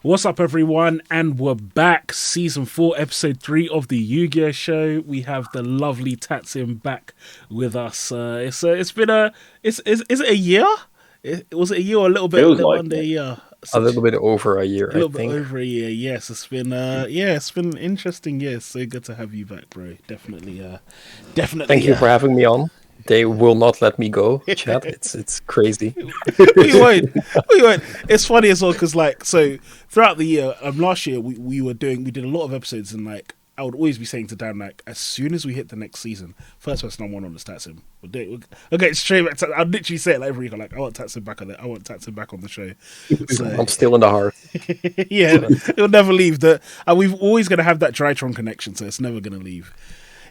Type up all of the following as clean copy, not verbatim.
What's up, everyone? And we're back, season 4, episode 3 of the Yu-Gi-Oh show. We have the lovely Tatsym back with us. It's been is it a year? Was it a year or a little bit under a year? A little bit over a year, A little I bit think. over a year. Yes, it's been it's been an interesting year. So good to have you back, bro. Definitely. Thank you for having me on. They will not let me go, chat. It's crazy. we won't. It's funny as well because throughout the year, last year we did a lot of episodes, and I would always be saying to Dan, as soon as we hit the next season, first person I want on the Tatsym. Okay, straight back. I'll literally say it every week. I want Tatsym back on it. I want Tatsym back on the show. So, I'm still in the heart. Yeah, it'll never leave. We've always going to have that Drytron connection, so it's never going to leave.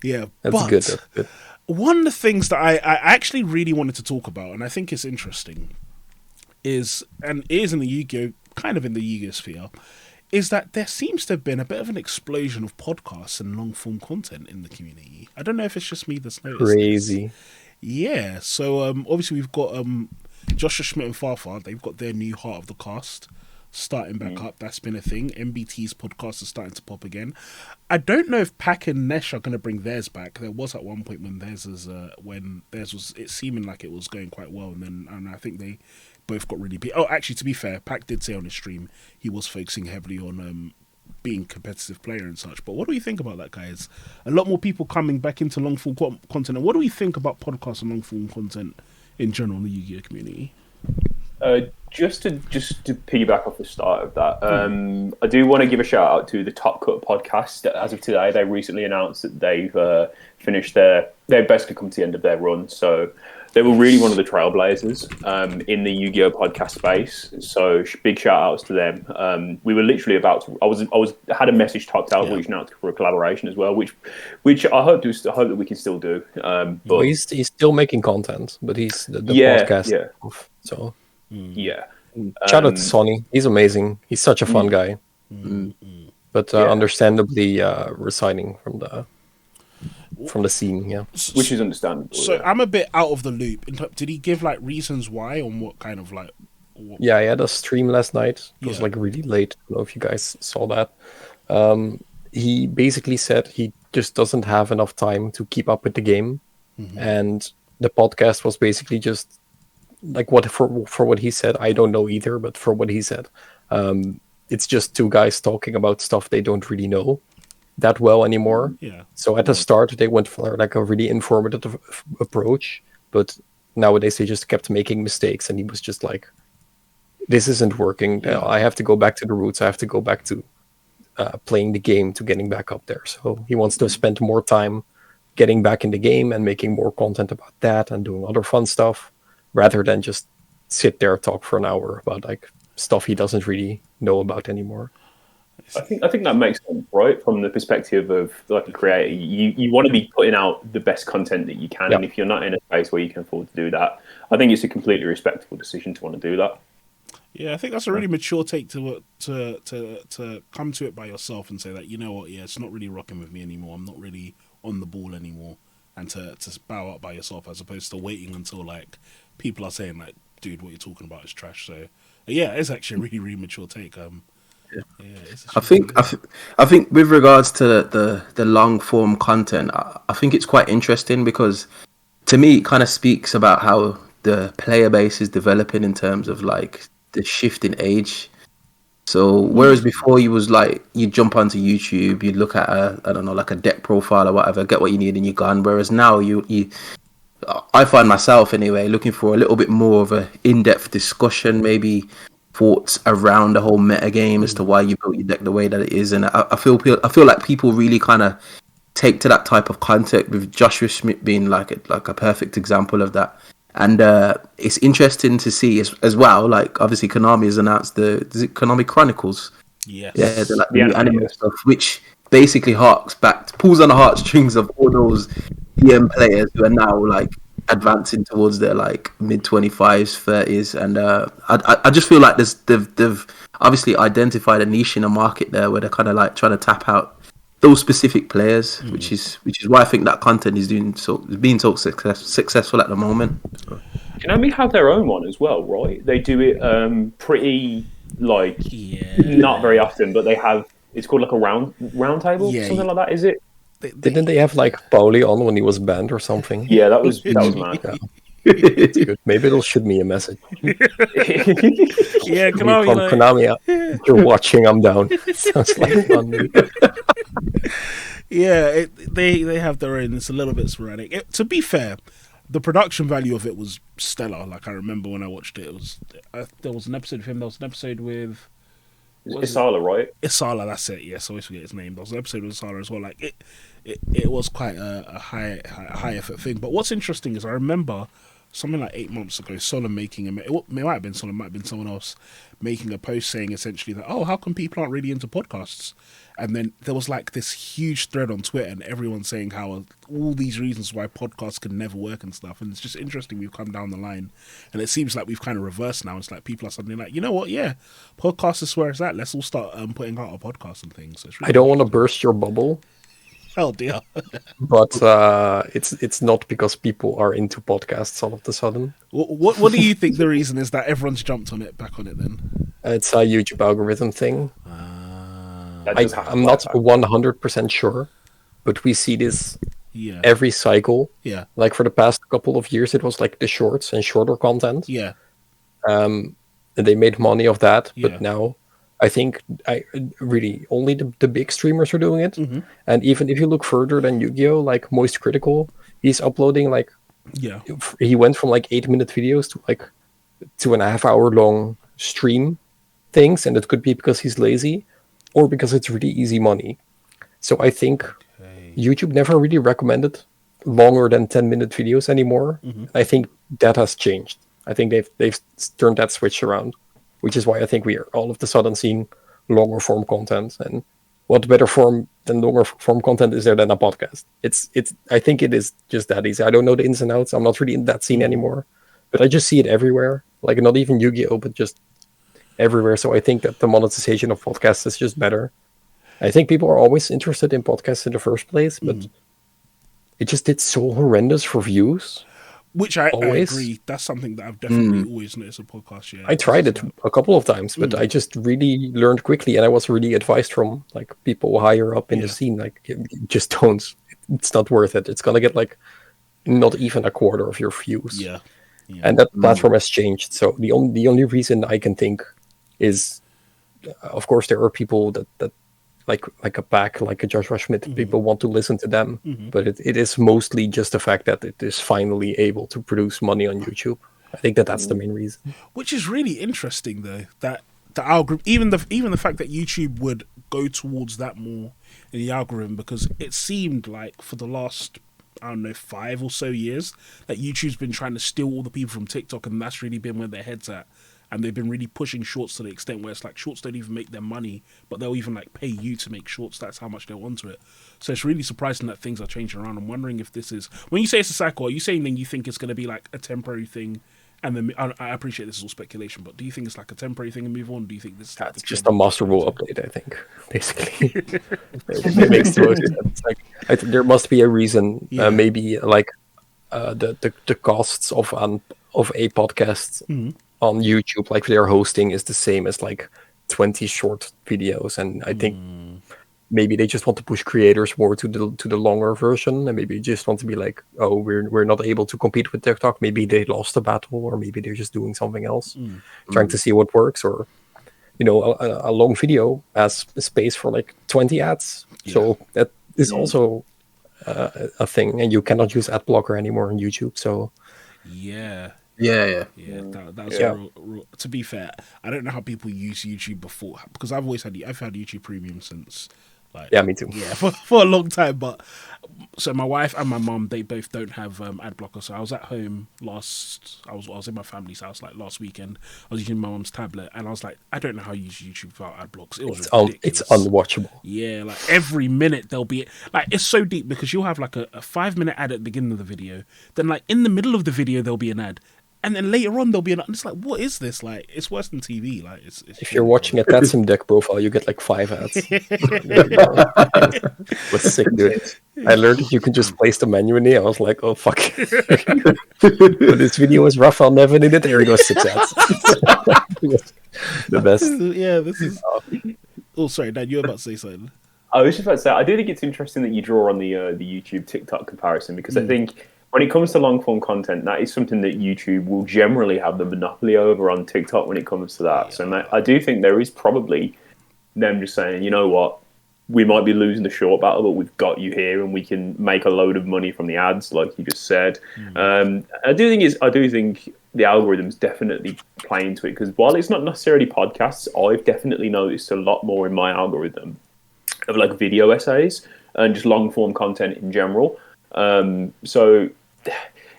Yeah, that's good. One of the things that I actually really wanted to talk about, and I think it's interesting, is in the Yu-Gi-Oh, kind of in the Yu-Gi-Oh sphere, is that there seems to have been a bit of an explosion of podcasts and long-form content in the community. I don't know if it's just me that's noticed. Crazy. Yeah, so obviously we've got Joshua Schmidt and Farfar. They've got their new Heart of the Cast starting back up. That's been a thing. MBT's podcast is starting to pop again. I don't know if Pack and Nesh are going to bring theirs back. There was at one point when theirs was it seeming like it was going quite well, and I think they both got really beat. Oh, actually, to be fair, Pack did say on his stream he was focusing heavily on being a competitive player and such. But what do we think about that, guys? A lot more people coming back into long form content. And what do we think about podcasts and long form content in general in the Yu-Gi-Oh community? Just to piggyback off the start of that, I do want to give a shout out to the Top Cut podcast. As of today, they recently announced that they've finished they've basically come to the end of their run. So they were really one of the trailblazers in the Yu-Gi-Oh podcast space. So big shout outs to them. We were literally about to. I had a message typed out reaching out for a collaboration as well, which I hope that we can still do. But he's still making content, but he's the podcast. Yeah. So. Yeah. Shout out to Sonny. He's amazing. He's such a fun guy. But understandably resigning from the scene, which is understandable. So I'm a bit out of the loop. Did he give reasons why on what kind of Yeah, he had a stream last night. It was really late. I don't know if you guys saw that. He basically said he just doesn't have enough time to keep up with the game, and the podcast was basically just for what he said. I don't know either, but for what he said, it's just two guys talking about stuff they don't really know that well anymore. Yeah. So at the start they went for a really informative approach, but nowadays they just kept making mistakes, and he was just like, "This isn't working. I have to go back to the roots. I have to go back to playing the game to getting back up there." So he wants to spend more time getting back in the game and making more content about that and doing other fun stuff, rather than just sit there talk for an hour about stuff he doesn't really know about anymore. I think that makes sense, right? From the perspective of a creator, you want to be putting out the best content that you can, and if you're not in a space where you can afford to do that, I think it's a completely respectable decision to want to do that. Yeah, I think that's a really mature take to come to it by yourself and say that, you know what, it's not really rocking with me anymore. I'm not really on the ball anymore, and to bow out by yourself as opposed to waiting until people are saying dude, what you're talking about is trash. So yeah, it's actually a really, really mature take. I think with regards to the long form content, I think it's quite interesting because to me it kind of speaks about how the player base is developing in terms of the shift in age. So whereas before you was you'd jump onto YouTube, you'd look at a deck profile or whatever, get what you need and you're gone. Whereas now I find myself anyway looking for a little bit more of a in-depth discussion, maybe thoughts around the whole meta game as to why you built your deck the way that it is. And I feel like people really kind of take to that type of content, with Joshua Schmidt being like a perfect example of that. And it's interesting to see as well. Obviously, Konami has announced is it Konami Chronicles? Yes. Yeah, the new anime stuff, which basically pulls on the heartstrings of all those DM players who are now advancing towards their mid 25s, 30s, and I just feel like they've obviously identified a niche in a market there where they're kind of trying to tap out those specific players, which is why I think that content is being so successful at the moment. Konami have their own one as well, right? They do it pretty like Yeah. not very often, but they have. It's called like a round table, Yeah, something like that. Is it? Didn't they have like Pauli on when he was banned or something? Yeah, that was mad. Yeah. It's good. Maybe it'll shoot me a message. Yeah, Me from Konami, if you're watching, I'm down. Sounds like fun. Yeah, they have their own. It's a little bit sporadic. To be fair, the production value of it was stellar. Like I remember when I watched it, it was there was an episode of him. There was an episode with Isala, right? Isala. That's it. Yes, I always forget his name. There was an episode with Isala as well. Like it was quite a high effort thing. But what's interesting is I remember something like 8 months ago, Solon making it might have been Solon, might have been someone else making a post saying essentially that, oh, how come people aren't really into podcasts? And then there was like this huge thread on Twitter and everyone saying how all these reasons why podcasts can never work and stuff. And it's just interesting we've come down the line and it seems like we've kind of reversed now. It's like people are suddenly like, you know what? Yeah, podcasts is where it's at. Let's all start putting out our podcasts and things. So really I don't want to burst your bubble. Oh dear. But it's not because people are into podcasts all of a sudden. What do you think the reason is that everyone's jumped back on it then? It's a YouTube algorithm thing. I'm not 100% sure, but we see this every cycle. Yeah. Like for the past couple of years, it was like the shorts and shorter content. Yeah. And they made money off that, Yeah. but now I think really only the big streamers are doing it. Mm-hmm. And even if you look further than Yu-Gi-Oh, like Moist Critical, he's uploading like he went from like 8-minute videos to like 2.5 hour long stream things, and it could be because he's lazy or because it's really easy money. So I think YouTube never really recommended longer than 10-minute videos anymore. Mm-hmm. I think that has changed. I think they've turned that switch around, which is why I think we are all of a sudden seeing longer form content. And what better form than longer form content is there than a podcast? I think it is just that easy. I don't know the ins and outs. I'm not really in that scene anymore, but I just see it everywhere. Like not even Yu-Gi-Oh, but just everywhere. So I think that the monetization of podcasts is just better. I think people are always interested in podcasts in the first place, but it just did so horrendous for views. Which I agree. That's something that I've definitely always noticed in podcasts. Yeah, I tried it a couple of times, but I just really learned quickly, and I was really advised from like people higher up in the scene, like you just don't. It's not worth it. It's gonna get like not even a quarter of your views. Yeah. And that platform has changed. So the only reason I can think is, of course, there are people that like a pack, like a Joshua Schmidt, people want to listen to them, but it is mostly just the fact that it is finally able to produce money on YouTube. I think that's the main reason. Which is really interesting, though, that the algorithm, even the fact that YouTube would go towards that more in the algorithm, because it seemed like for the last, I don't know, 5 or so years, that YouTube's been trying to steal all the people from TikTok, and that's really been where their head's at. And they've been really pushing shorts to the extent where it's like shorts don't even make them money, but they'll even like pay you to make shorts. That's how much they're onto it. So it's really surprising that things are changing around. I'm wondering if this is, when you say it's a cycle, are you saying then you think it's going to be like a temporary thing? And then I appreciate this is all speculation, but do you think it's like a temporary thing and move on? Do you think this is that's just a master rule update? I think basically it makes the most sense. Like there must be a reason. Maybe like the costs of a podcast on YouTube, like their hosting is the same as like 20 short videos, and I think maybe they just want to push creators more to the longer version, and maybe they just want to be like, oh, we're not able to compete with TikTok. Maybe they lost a battle, or maybe they're just doing something else, trying to see what works. Or a long video has space for like 20 ads, so that is also a thing, and you cannot use ad blocker anymore on YouTube. So That's real, to be fair, I don't know how people use YouTube before, because I've had YouTube Premium since me too. For a long time. But so my wife and my mum, they both don't have ad blocker. So I was at home I was in my family's house like last weekend. I was using my mum's tablet, and I was like, I don't know how you use YouTube without ad blocks. It was ridiculous. It's unwatchable. Yeah, like every minute there'll be like, it's so deep because you'll have like a 5-minute ad at the beginning of the video, then like in the middle of the video there'll be an ad. and then later on there'll be it's like, what is this? Like, it's worse than TV. Like, it's If you're watching a Tatsym deck profile, you get like 5 ads. Was sick, dude. I learned that you can just place the menu in there. I was like, oh fuck. But this video is Raphael Nevin in it. There he goes, 6 ads. The best. Yeah, this is. Oh, sorry, Dad, you were about to say something. I was just about to say, I do think it's interesting that you draw on the YouTube TikTok comparison, because I think when it comes to long form content, that is something that YouTube will generally have the monopoly over on TikTok when it comes to that. So I do think there is probably them just saying, you know what, we might be losing the short battle, but we've got you here, and we can make a load of money from the ads, like you just said. I do think the algorithm's definitely play into it, because while it's not necessarily podcasts, I've definitely noticed a lot more in my algorithm of like video essays and just long form content in general. So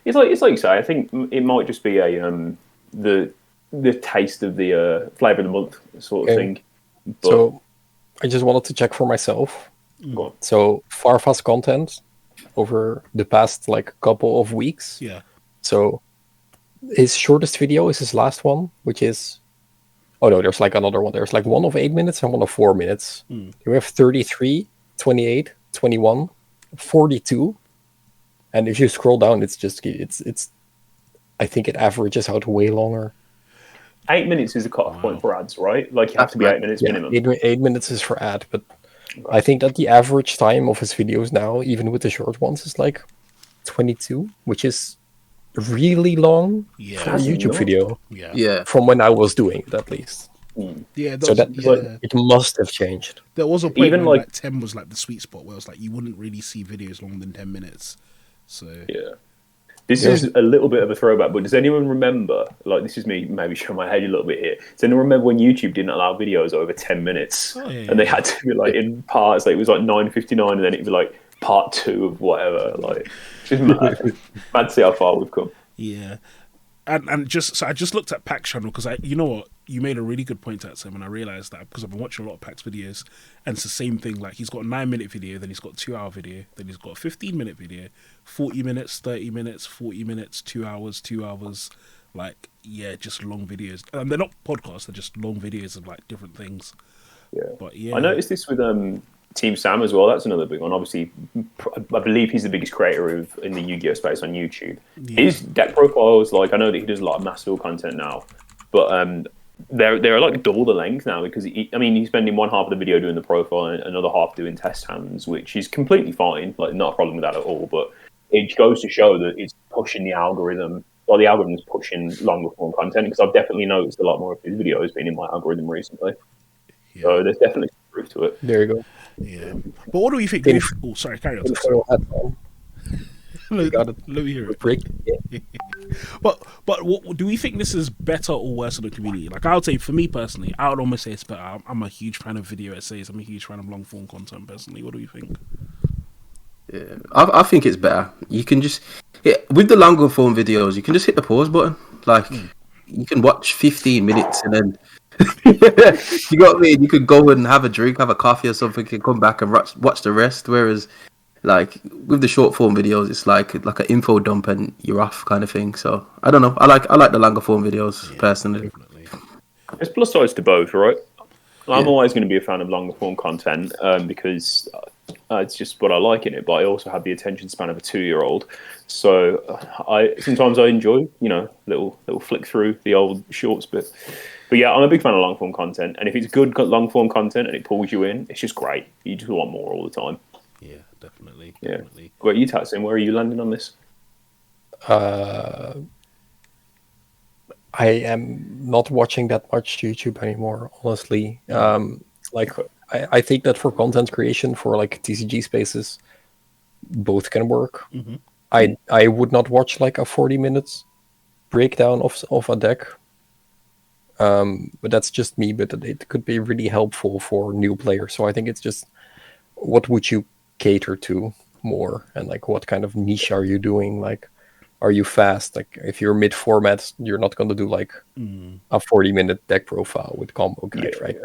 it's like you say. I think it might just be the taste of the flavor of the month sort of thing. But, so I just wanted to check for myself. So Farfas content over the past like couple of weeks. Yeah. So his shortest video is his last one, which is there's like another one. There's like one of 8 minutes and one of 4 minutes. You have 33, 28, 21, 42. And if you scroll down, it's I think it averages out way longer. 8 minutes is a cut-off point for ads, right? Like, you have to be 8 minutes minimum. 8 minutes is for ad, but I think that the average time of his videos now, even with the short ones, is like 22, which is really long for a YouTube video. Yeah. From when I was doing it, at least. Yeah, it must have changed. There was a point even when like 10 was like the sweet spot, where it's like you wouldn't really see videos longer than 10 minutes. So this is a little bit of a throwback, but does anyone remember, like, this is me maybe showing my head a little bit here, does anyone remember when YouTube didn't allow videos over 10 minutes? And they had to be like in parts, like it was like 9:59 and then it'd be like part 2 of whatever, like, just mad. Mad to see how far we've come. Yeah. And I just looked at Pack's channel, because you know what, you made a really good point at Sam, and I realized that because I've been watching a lot of Pack's videos, and it's the same thing. Like, he's got a 9-minute video, then he's got a 2-hour video, then he's got a 15-minute video, 40 minutes, 30 minutes, 40 minutes, 2 hours, 2 hours. Like, yeah, just long videos. And they're not podcasts; they're just long videos of like different things. Yeah, but yeah, I noticed this with Team Sam as well. That's another big one. Obviously, I believe he's the biggest creator in the Yu-Gi-Oh space on YouTube. His deck profiles, like, I know that he does a lot of master content now, but they're like double the length now, because he's spending one half of the video doing the profile and another half doing test hands, which is completely fine. Like, not a problem with that at all. But it goes to show that it's pushing the algorithm. Well, the algorithm's pushing longer form content, because I've definitely noticed a lot more of his videos being in my algorithm recently. Yeah. So there's definitely some proof to it. There you go. Yeah. But what do we think? Oh, sorry, carry on. Let me hear it. Break. But what, do we think this is better or worse for the community? Like, I would say, for me personally, I would almost say it's better. I'm a huge fan of video essays. I'm a huge fan of long form content personally. What do you think? Yeah, I think it's better. You can just with the longer form videos, you can just hit the pause button. Like, you can watch 15 minutes and then you got me. You could go and have a drink, have a coffee or something, and come back and watch the rest. Whereas, like, with the short form videos, it's like an info dump and you're off kind of thing. So I don't know. I like the longer form videos personally. Definitely. There's plus sides to both, right? I'm always going to be a fan of longer form content because it's just what I like in it. But I also have the attention span of a 2-year-old, so sometimes I enjoy little flick through the old shorts bit. But yeah, I'm a big fan of long form content, and if it's good long form content and it pulls you in, it's just great. You just want more all the time. Yeah, definitely. What are you, Tatsym? Where are you landing on this? I am not watching that much YouTube anymore, honestly. I think that for content creation, for like TCG spaces, both can work. Mm-hmm. I would not watch like a 40 minutes breakdown of a deck. But that's just me, but it could be really helpful for new players. So I think it's just, what would you cater to more? And like, what kind of niche are you doing? Like, are you fast? Like, if you're mid format, you're not going to do like a 40-minute deck profile with combo guide, right?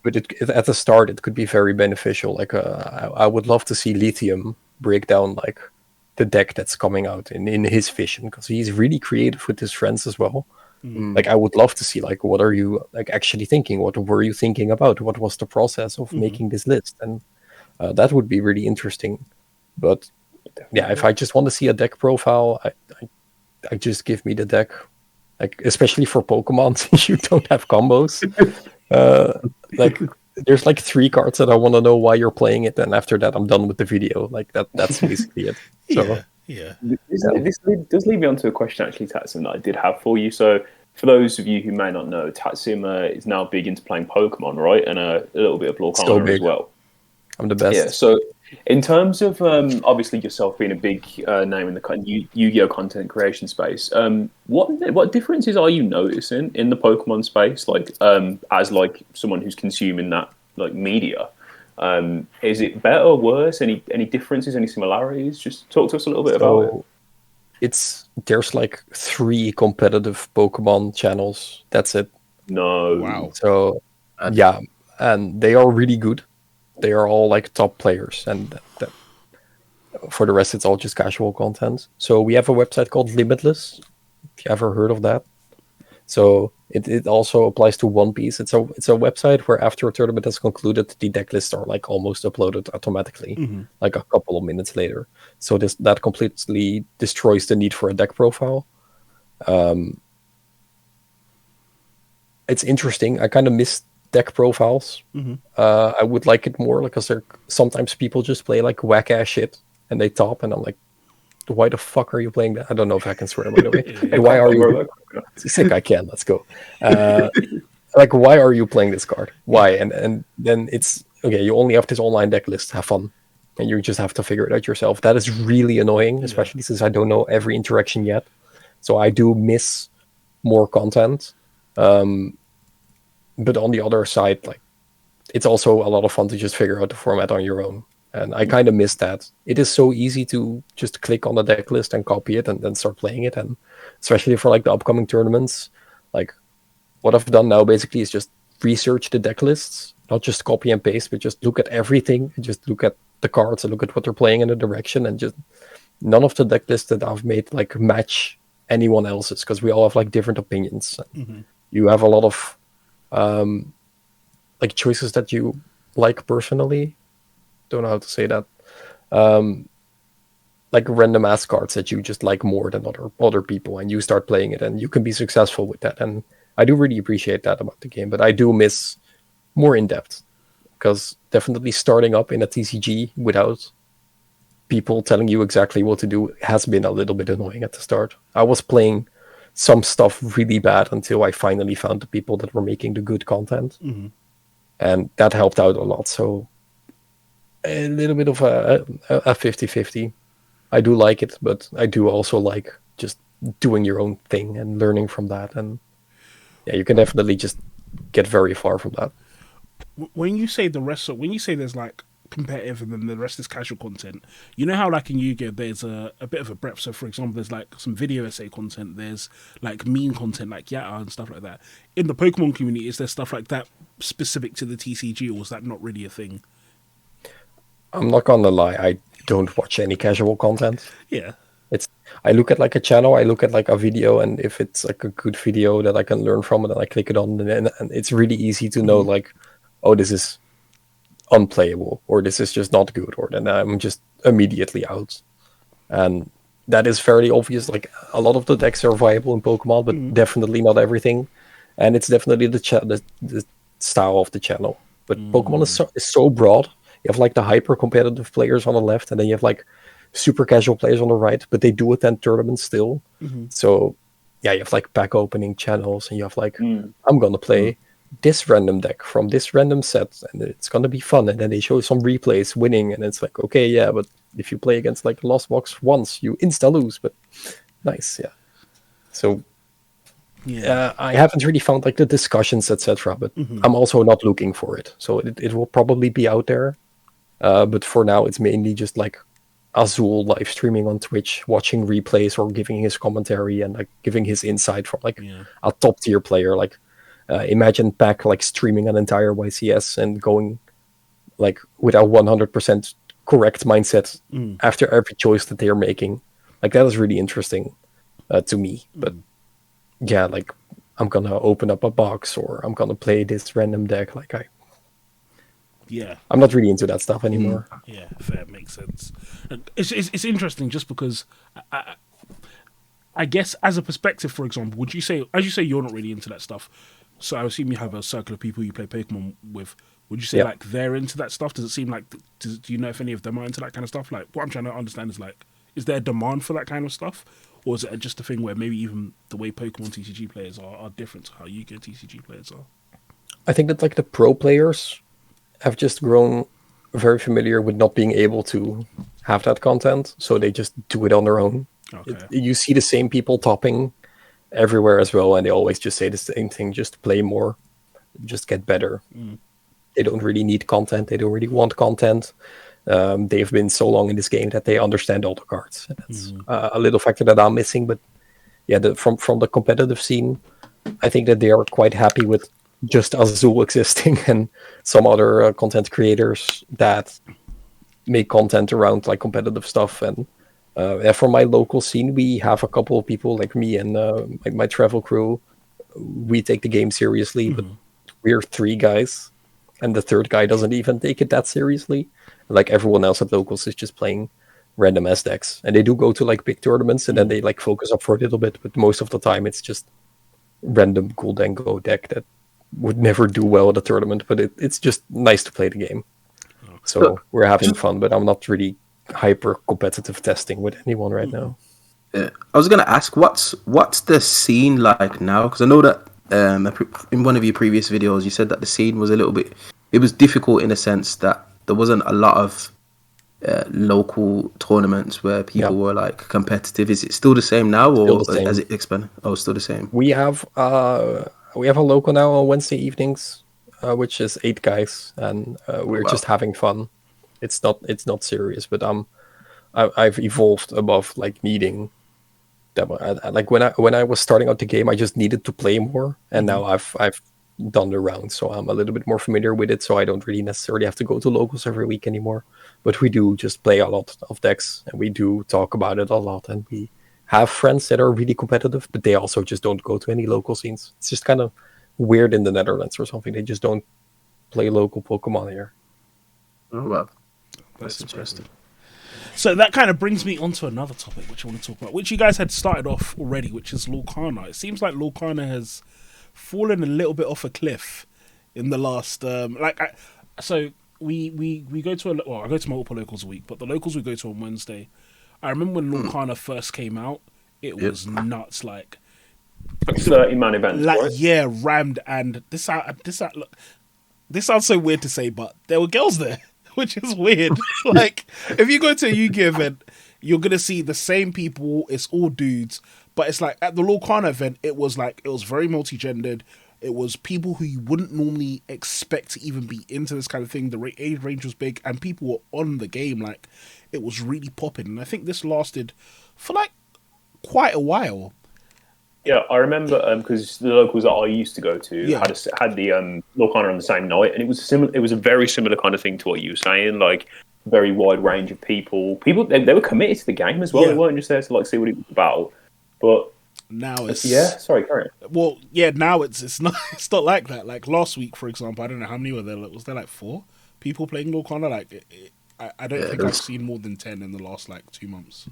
But at the start, it could be very beneficial. Like, I would love to see Lithium break down like the deck that's coming out in his vision, because he's really creative with his friends as well. Like, I would love to see, like, what are you like actually thinking? What were you thinking about? What was the process of making this list? And that would be really interesting. But yeah, if I just want to see a deck profile, I just give me the deck. Like, especially for Pokemon, since you don't have combos. Like, there's like 3 cards that I want to know why you're playing it, and after that, I'm done with the video. Like, that's basically it. So, Yeah. This does lead me on to a question, actually, Tatsym, that I did have for you. So, for those of you who may not know, Tatsym is now big into playing Pokemon, right? And a little bit of Lorcana as well. I'm the best. Yeah, so in terms of obviously yourself being a big name in the Yu-Gi-Oh content creation space, what differences are you noticing in the Pokemon space? Like, as like someone who's consuming that like media, is it better or worse? Any differences? Any similarities? Just talk to us a little bit about it. There's like 3 competitive Pokemon channels. That's it. No. Wow. So yeah, and they are really good. They are all like top players, and for the rest, it's all just casual content. So we have a website called Limitless. If you ever heard of that, so it also applies to One Piece. It's a website where after a tournament has concluded, the deck lists are like almost uploaded automatically, like a couple of minutes later. So that completely destroys the need for a deck profile. It's interesting. I kind of miss deck profiles. I would like it more, because sometimes people just play like whack ass shit and they top, and I'm like, why the fuck are you playing that? I don't know if I can swear, by the way. And why are you sick? I can. Let's go. Like, why are you playing this card? Why? And then it's okay. You only have this online deck list. Have fun, and you just have to figure it out yourself. That is really annoying, especially since I don't know every interaction yet. So I do miss more content. But on the other side, like, it's also a lot of fun to just figure out the format on your own. And I kind of miss that. It is so easy to just click on the deck list and copy it and then start playing it. And especially for like the upcoming tournaments, like, what I've done now basically is just research the deck lists, not just copy and paste, but just look at everything and just look at the cards and look at what they're playing in the direction. And just none of the deck lists that I've made like match anyone else's, because we all have like different opinions. You have a lot of like choices that you like personally. Don't know how to say that. Like random ass cards that you just like more than other people, and you start playing it, and you can be successful with that. And I do really appreciate that about the game, but I do miss more in depth, because definitely starting up in a TCG without people telling you exactly what to do has been a little bit annoying at the start. I was playing some stuff really bad until I finally found the people that were making the good content, and that helped out a lot. So a little bit of a 50-50. I do like it, but I do also like just doing your own thing and learning from that. And yeah, you can definitely just get very far from that. When you say when you say there's like competitive and then the rest is casual content, you know how like in Yu-Gi-Oh there's a bit of a breadth. So for example, there's like some video essay content, there's like meme content like Yatta and stuff like that. In the Pokemon community, is there stuff like that specific to the TCG, or is that not really a thing? I'm not gonna lie, I don't watch any casual content. Yeah. I look at like a channel, I look at like a video, and if it's like a good video that I can learn from, and then I click it on, and it's really easy to know like, oh, this is unplayable, or this is just not good, or then I'm just immediately out. And that is fairly obvious. Like, a lot of the decks are viable in Pokemon, but definitely not everything. And it's definitely the style of the channel. But Pokemon is so broad. You have like the hyper competitive players on the left, and then you have like super casual players on the right, but they do attend tournaments still. So yeah, you have like pack opening channels, and you have like, I'm gonna play this random deck from this random set, and it's gonna be fun. And then they show some replays winning, and it's like, okay, yeah, but if you play against like Lost Box once, you insta lose. But nice, yeah. So I haven't really found like the discussions, etc. But I'm also not looking for it, so it will probably be out there. But for now, it's mainly just like Azul live streaming on Twitch, watching replays or giving his commentary and like giving his insight from like a top tier player. Like imagine Pac like streaming an entire YCS and going like with a 100% correct mindset after every choice that they are making. Like, that is really interesting to me. But yeah, like, I'm gonna open up a box or I'm gonna play this random deck. Like, I'm not really into that stuff anymore. Yeah, fair, makes sense. And it's interesting just because I guess as a perspective, for example, would you say, as you say, you're not really into that stuff? So I assume you have a circle of people you play Pokemon with. Would you say like they're into that stuff? Does it seem like? Do you know if any of them are into that kind of stuff? Like, what I'm trying to understand is like, is there a demand for that kind of stuff, or is it just a thing where maybe even the way Pokemon TCG players are different to how Yu-Gi-Oh TCG players are? I think that like the pro players have just grown very familiar with not being able to have that content, so they just do it on their own. Okay. You see the same people topping everywhere as well, and they always just say the same thing: just play more, just get better. They don't really need content. They don't really want content. They've been so long in this game that they understand all the cards. And that's a little factor that I'm missing. But yeah, from the competitive scene, I think that they are quite happy with just Azul existing and some other content creators that make content around like competitive stuff. And for my local scene, we have a couple of people like me and my travel crew. We take the game seriously, but we're 3 guys. And the 3rd guy doesn't even take it that seriously. Like everyone else at locals is just playing random S decks. And they do go to like big tournaments and then they like focus up for a little bit. But most of the time it's just random Guldengo deck that would never do well at a tournament. But it's just nice to play the game. So we're having fun, but I'm not really hyper competitive testing with anyone right now. I was going to ask, what's the scene like now? Because I know that in one of your previous videos, you said that the scene was it was difficult in a sense that there wasn't a lot of local tournaments where people were like competitive. Is it still the same now, or has it expanded? Oh, still the same. We have a local now on Wednesday evenings, which is 8 guys, and we're just having fun. It's not serious, but I've evolved above like needing. Like when I was starting out the game, I just needed to play more, and now I've done the round, so I'm a little bit more familiar with it. So I don't really necessarily have to go to locals every week anymore. But we do just play a lot of decks, and we do talk about it a lot. And we have friends that are really competitive, but they also just don't go to any local scenes. It's just kind of weird in the Netherlands or something. They just don't play local Pokemon here. Oh well, that's interesting. So that kind of brings me on to another topic which I want to talk about, which you guys had started off already, which is Lorcana. It seems like Lorcana has fallen a little bit off a cliff in the last so we go to I go to multiple locals a week, but the locals we go to on Wednesday, I remember when Lorcana first came out, it was nuts, like 30-man events, like, right? yeah, rammed. And this sounds so weird to say, but there were girls there, which is weird. Like, if you go to a Yu-Gi-Oh event, you're gonna see the same people. It's all dudes, but it's like at the Lorcana event, it was very multi-gendered. It was people who you wouldn't normally expect to even be into this kind of thing. The age range was big, and people were on the game. Like, it was really popping. And I think this lasted for like quite a while. Yeah, I remember because the locals that I used to go to had the Lorcana on the same night, and it was similar. It was a very similar kind of thing to what you were saying, like very wide range of people. They were committed to the game as well. Yeah. They weren't just there to like see what it was about. But now it's sorry, carry on. Well, yeah, now it's not like that. Like last week, for example, I don't know how many were there. Was there like 4 people playing Lorcana? Like, I don't think I've seen more than 10 in the last like 2 months.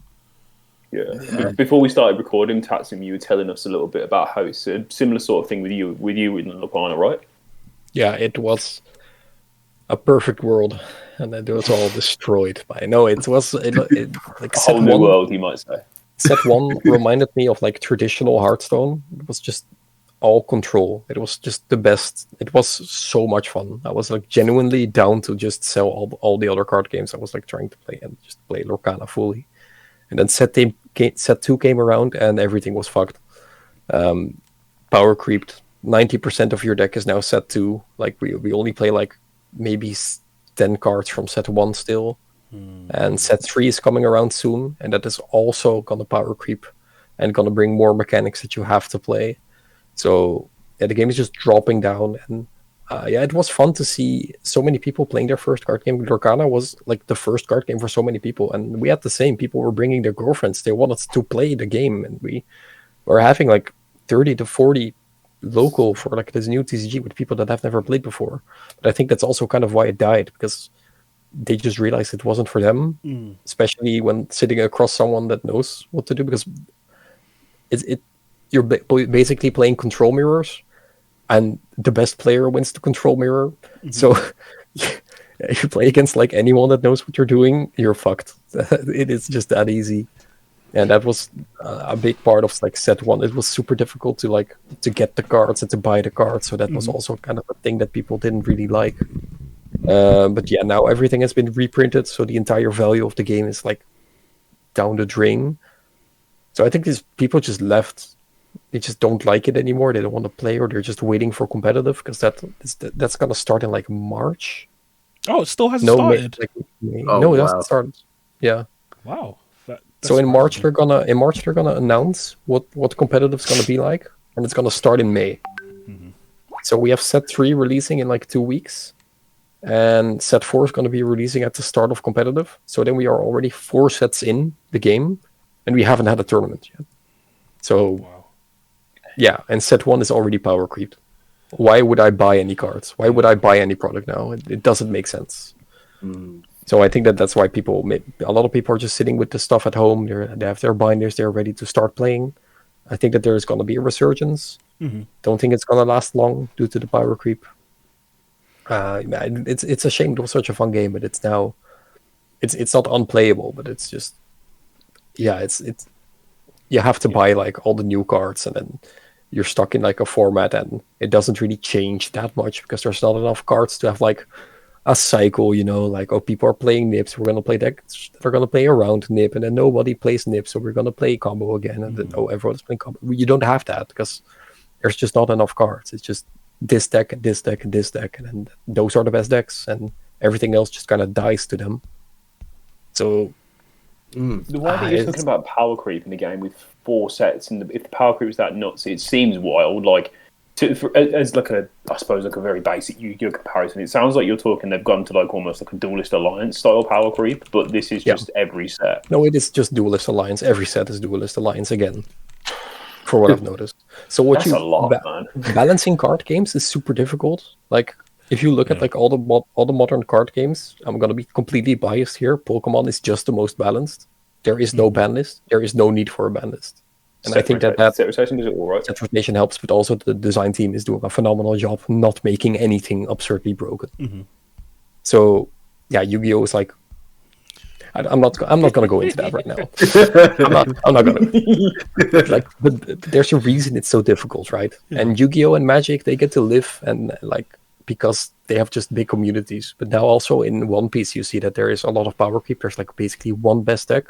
Yeah. Before we started recording, Tatsym, you were telling us a little bit about how it's a similar sort of thing with you in Lorcana, right? Yeah, it was a perfect world, and it was all destroyed by. No, it was like a whole new world, you might say. Set 1 reminded me of like traditional Hearthstone. It was just all control. It was just the best. It was so much fun. I was like genuinely down to just sell all the other card games I was like trying to play and just play Lorcana fully. And then set 2 came around and everything was fucked. Power creeped. 90% of your deck is now set 2. Like we only play like maybe 10 cards from set 1 still. And set 3 is coming around soon, and that is also gonna power creep and gonna bring more mechanics that you have to play. So yeah, the game is just dropping down, and Yeah, it was fun to see so many people playing their first card game. Lorcana was like the first card game for so many people, and we had the same. People were bringing their girlfriends; they wanted to play the game, and we were having like 30 to 40 local for like this new TCG with people that have never played before. But I think that's also kind of why it died, because they just realized it wasn't for them, especially when sitting across someone that knows what to do. Because you're basically playing control mirrors, and the best player wins the control mirror. So if you play against like anyone that knows what you're doing, you're fucked. It is just that easy. And that was a big part of like set one. It was super difficult to get the cards and to buy the cards. So that was also kind of a thing that people didn't really like. But yeah, now everything has been reprinted, so the entire value of the game is like down the drain. So I think these people just left. They just don't like it anymore. They don't want to play, or they're just waiting for competitive, because that's gonna start in like March. Oh, it still hasn't started. May. Oh, No, it wow. hasn't started. Yeah. Wow. So in March they're gonna announce what competitive's gonna be like, and it's gonna start in May. So we have set 3 releasing in like 2 weeks, and set 4 is gonna be releasing at the start of competitive. So then we are already 4 sets in the game, and we haven't had a tournament yet. So yeah, and set 1 is already power creeped. Why would I buy any cards? Why would I buy any product now? It doesn't make sense. So I think that's why a lot of people are just sitting with the stuff at home. They have their binders. They're ready to start playing. I think that there's going to be a resurgence. Don't think it's going to last long due to the power creep. It's a shame. It was such a fun game, but it's not unplayable. But it's just, yeah, it's you have to buy like all the new cards, and then you're stuck in like a format, and it doesn't really change that much because there's not enough cards to have like a cycle, like, oh, people are playing Nips, we're going to play decks that are going to play around Nip, and then nobody plays Nip, so we're going to play combo again, and then, oh, everyone's playing combo. You don't have that, because there's just not enough cards. It's just this deck, and this deck, and this deck, and then those are the best decks, and everything else just kind of dies to them. So the way that you're talking about power creep in the game with 4 sets, and if the power creep is that nuts, it seems wild. Like, as like a very basic Yu-Gi-Oh comparison, it sounds like you're talking they've gone to like almost like a Duelist Alliance style power creep, but this is just every set. No, it is just Duelist Alliance. Every set is Duelist Alliance again, for what I've noticed. So That's a lot, man. Balancing card games is super difficult. Like, if you look at like all the modern card games, I'm gonna be completely biased here. Pokemon is just the most balanced. There is no ban list. There is no need for a ban list. And I think that set rotation is all right. Set rotation helps, but also the design team is doing a phenomenal job not making anything absurdly broken. So yeah, Yu-Gi-Oh is like, I'm not gonna go into that right now. I'm not gonna. Like, but there's a reason it's so difficult, right? And Yu-Gi-Oh and Magic, they get to live, and like, because they have just big communities. But now also in One Piece, you see that there is a lot of power creep. There's like basically one best deck.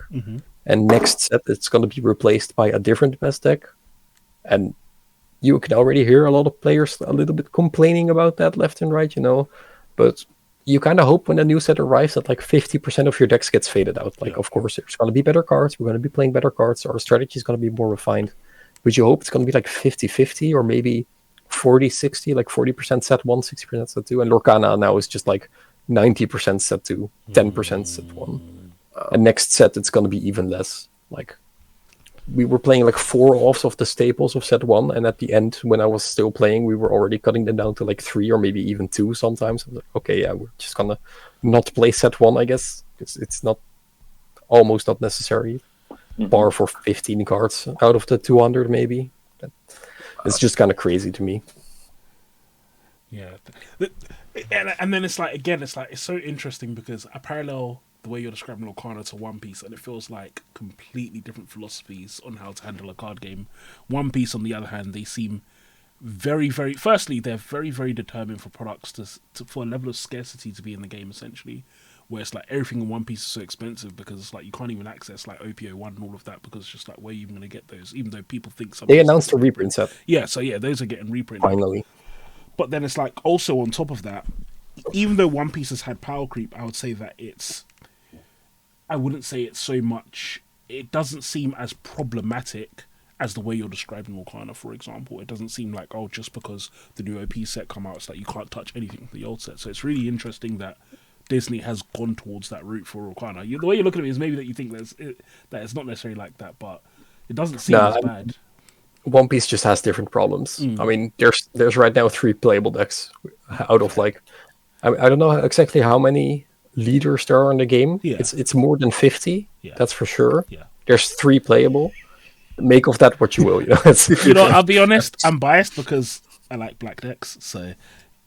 And next set, it's going to be replaced by a different best deck. And you can already hear a lot of players a little bit complaining about that left and right, But you kind of hope when a new set arrives that like 50% of your decks gets faded out. Like, of course, there's going to be better cards. We're going to be playing better cards. Our strategy is going to be more refined. But you hope it's going to be like 50-50 or maybe 40-60, like 40% set 1, 60% set 2. And Lorcana now is just like 90% set 2, 10% set 1. And next set, it's going to be even less. Like, we were playing like 4 offs of the staples of set 1, and at the end, when I was still playing, we were already cutting them down to like 3 or maybe even 2 sometimes. I was like, okay, yeah, we're just going to not play set 1, I guess, because it's almost not necessary. Bar for 15 cards out of the 200, maybe. It's just kind of crazy to me. Yeah. And then it's like, again, it's so interesting because I parallel the way you're describing Lorcana to One Piece, and it feels like completely different philosophies on how to handle a card game. One Piece, on the other hand, they seem very, very... Firstly, they're very, very determined for products for a level of scarcity to be in the game, essentially. Where it's like everything in One Piece is so expensive because it's like you can't even access like OPO1 and all of that because it's just like, where are you even going to get those? Even though people think something... They announced a reprint set. Yeah, so yeah, those are getting reprinted. Finally. But then it's like, also on top of that, even though One Piece has had power creep, I would say that I wouldn't say it's so much... It doesn't seem as problematic as the way you're describing Wakana, for example. It doesn't seem like, oh, just because the new OP set come out, it's like you can't touch anything from the old set. So it's really interesting that Disney has gone towards that route for Wakana. The way you look at it is maybe that you think that it's not necessarily like that, but it doesn't seem as bad. One Piece just has different problems. I mean, there's right now 3 playable decks out of like, I don't know exactly how many leaders there are in the game. Yeah. It's more than 50. Yeah. That's for sure. Yeah. There's 3 playable. Make of that what you will. You know, I'll be honest, I'm biased because I like black decks, so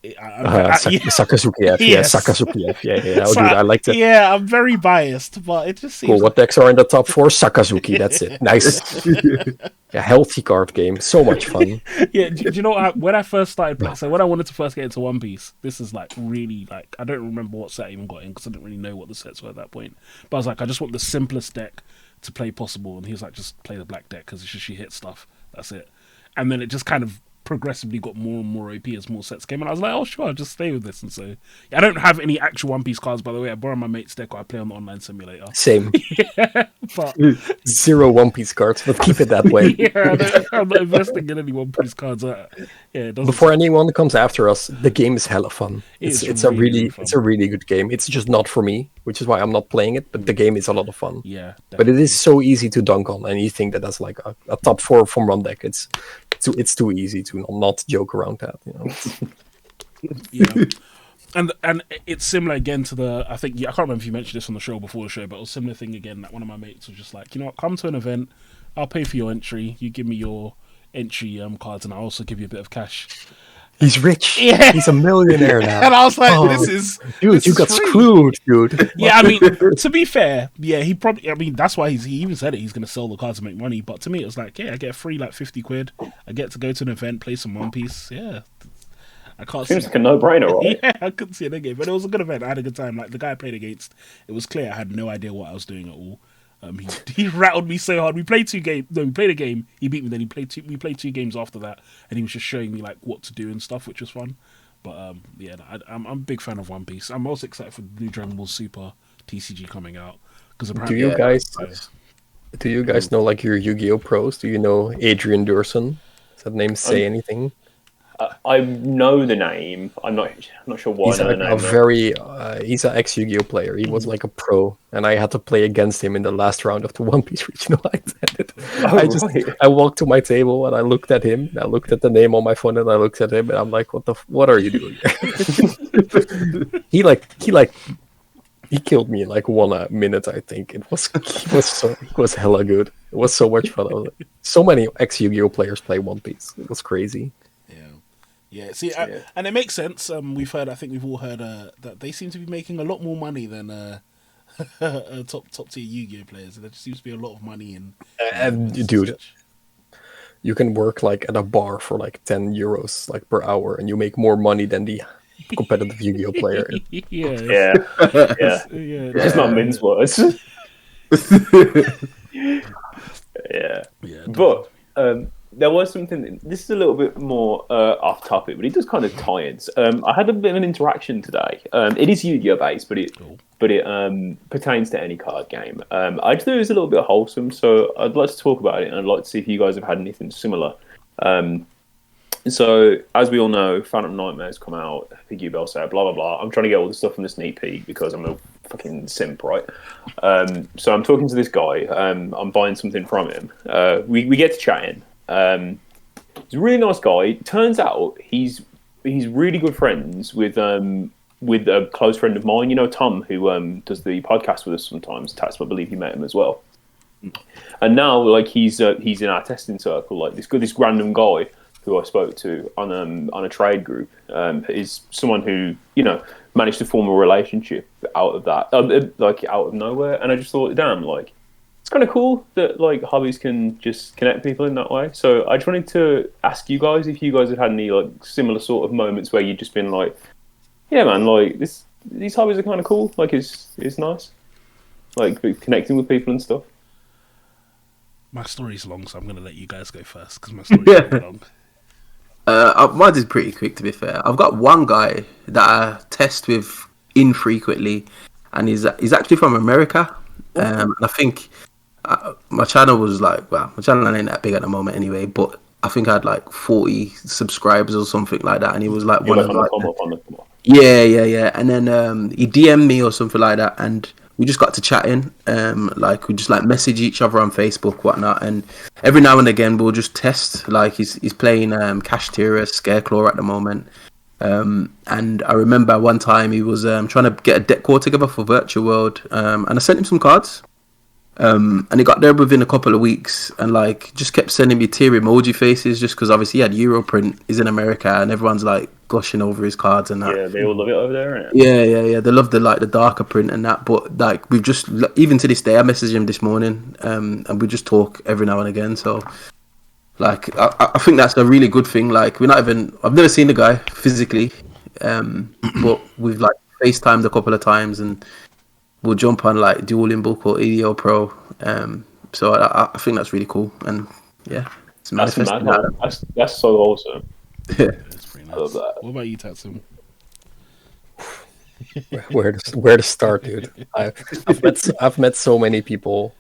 Sakazuki F, yes. Sakazuki F, dude, I like that. Yeah, I'm very biased, but it just seems Cool. What decks are in the top 4? Sakazuki, that's it. Nice. A healthy card game, so much fun. Yeah, do you know what, when I first started, so when I wanted to first get into One Piece, this is like really like, I don't remember what set I even got in because I didn't really know what the sets were at that point. But I was like, I just want the simplest deck to play possible, and he was like, just play the black deck because it's just you hit stuff. That's it. And then it just kind of progressively got more and more OP as more sets came, and I was like, oh sure, I'll just stay with this. And so I don't have any actual One Piece cards, by the way. I borrow my mate's deck or I play on the online simulator. Same. But 0 One Piece cards, but keep it that way. yeah, I'm not investing in any One Piece cards. Before anyone comes after us, the game is hella fun. It's a really good game. It's just not for me, which is why I'm not playing it, but the game is a lot of fun. Yeah, definitely. But it is so easy to dunk on, and you think that that's like a top 4 from one deck. It's too easy to not joke around that, you know. Yeah. And it's similar again to the, I think, I can't remember if you mentioned this on the show before the show, but it was a similar thing again that one of my mates was just like, you know what, come to an event, I'll pay for your entry, you give me your entry cards, and I'll also give you a bit of cash. He's rich. Yeah. He's a millionaire now. And I was like, dude, you got screwed, dude. Yeah, I mean, to be fair, yeah, he probably, I mean, that's why he even said it, he's going to sell the cards to make money. But to me, it was like, yeah, I get free like 50 quid. I get to go to an event, play some One Piece. Yeah. I can't Seems like a no-brainer, right? Yeah, I couldn't see it again. But it was a good event. I had a good time. Like, the guy I played against, it was clear I had no idea what I was doing at all. He rattled me so hard. We played a game. He beat me. Then we played 2 games after that, and he was just showing me like what to do and stuff, which was fun. But yeah, I'm a big fan of One Piece. I'm also excited for the new Dragon Ball Super TCG coming out because apparently, do you guys know like your Yu-Gi-Oh pros? Do you know Adrian Durson? Does that name say anything? I know the name. I'm not sure why I know the name. He's an ex-Yu-Gi-Oh player. He was like a pro, and I had to play against him in the last round of the One Piece regional. I walked to my table and I looked at him. And I looked at the name on my phone and I looked at him and I'm like, what are you doing? He killed me in like 1 minute. I think it was hella good. It was so much fun. So many ex-Yu-Gi-Oh players play One Piece. It was crazy. Yeah, see, and it makes sense. We've all heard that they seem to be making a lot more money than top tier Yu-Gi-Oh players. There just seems to be a lot of money in. Dude, you can work like at a bar for like €10 like per hour, and you make more money than the competitive Yu-Gi-Oh player. Yeah. It's not mince words. Yeah. But there was something. This is a little bit more off topic, but it does kind of tie in. I had a bit of an interaction today. It is Yu-Gi-Oh based, but it pertains to any card game. I just thought it was a little bit wholesome, so I'd like to talk about it, and I'd like to see if you guys have had anything similar. So, as we all know, Phantom Nightmare's come out, Piggy Bell Sayer, blah, blah, blah. I'm trying to get all the stuff from the sneak peek because I'm a fucking simp, right? So I'm talking to this guy. I'm buying something from him. We get to chatting. He's a really nice guy. Turns out he's really good friends with a close friend of mine. You know, Tom, who does the podcast with us sometimes. Tatsym, I believe you met him as well. And now, like, he's in our testing circle. Like this random guy who I spoke to on a trade group is someone who, you know, managed to form a relationship out of that, like out of nowhere. And I just thought, damn, like, it's kind of cool that like hobbies can just connect people in that way. So I just wanted to ask you guys if you guys have had any like similar sort of moments where you've just been like, yeah, man, like these hobbies are kind of cool. Like it's nice, like connecting with people and stuff. My story's long, so I'm going to let you guys go first because my story's really long. Mine is pretty quick, to be fair. I've got one guy that I test with infrequently, and he's actually from America. And I my channel was like, well, my channel ain't that big at the moment anyway, but I think I had like 40 subscribers or something like that, and he was like You're one like of on the like, come up, on the come up. yeah. And then he DM'd me or something like that, and we just got to chatting. Like we just like message each other on Facebook, whatnot, and every now and again we'll just test. Like he's playing Cash Tira Scareclaw at the moment. And I remember one time he was trying to get a deck core together for Virtual World, and I sent him some cards. And he got there within a couple of weeks, and like just kept sending me tear emoji faces, just because obviously he had Europrint, he's in America, and everyone's like gushing over his cards and that. Yeah, they all love it over there, innit? Yeah. They love the darker print and that. But like we've just, even to this day, I messaged him this morning, and we just talk every now and again. So like I think that's a really good thing. Like I've never seen the guy physically, but we've like FaceTimed a couple of times, and we'll jump on like Dueling Book or EDO Pro. So I think that's really cool, and yeah, it's That's manifesting mad. that. That's so awesome. Yeah. That's pretty nice. I love that. What about you, Tatsym? Where to start, dude? I've met so many people,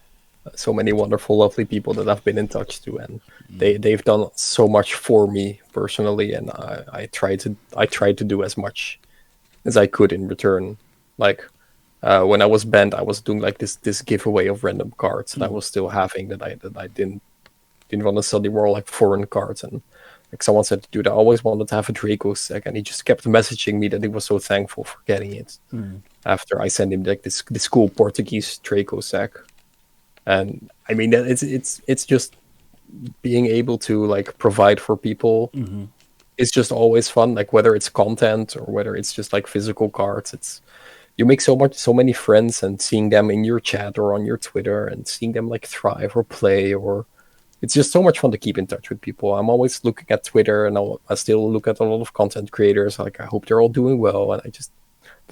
so many wonderful, lovely people that I've been in touch to, and they've done so much for me personally, and I tried to do as much as I could in return. Like when I was banned, I was doing like this giveaway of random cards that I was still having that I didn't want to sell. They were like foreign cards, and like someone said, dude, I always wanted to have a Draco set, and he just kept messaging me that he was so thankful for getting it after I sent him like this cool Portuguese Draco sack. And I mean, it's just being able to like provide for people. It's just always fun. Like whether it's content or whether it's just like physical cards, you make so many friends, and seeing them in your chat or on your Twitter and seeing them like thrive or play, or it's just so much fun to keep in touch with people. I'm always looking at Twitter, and I still look at a lot of content creators. Like I hope they're all doing well, and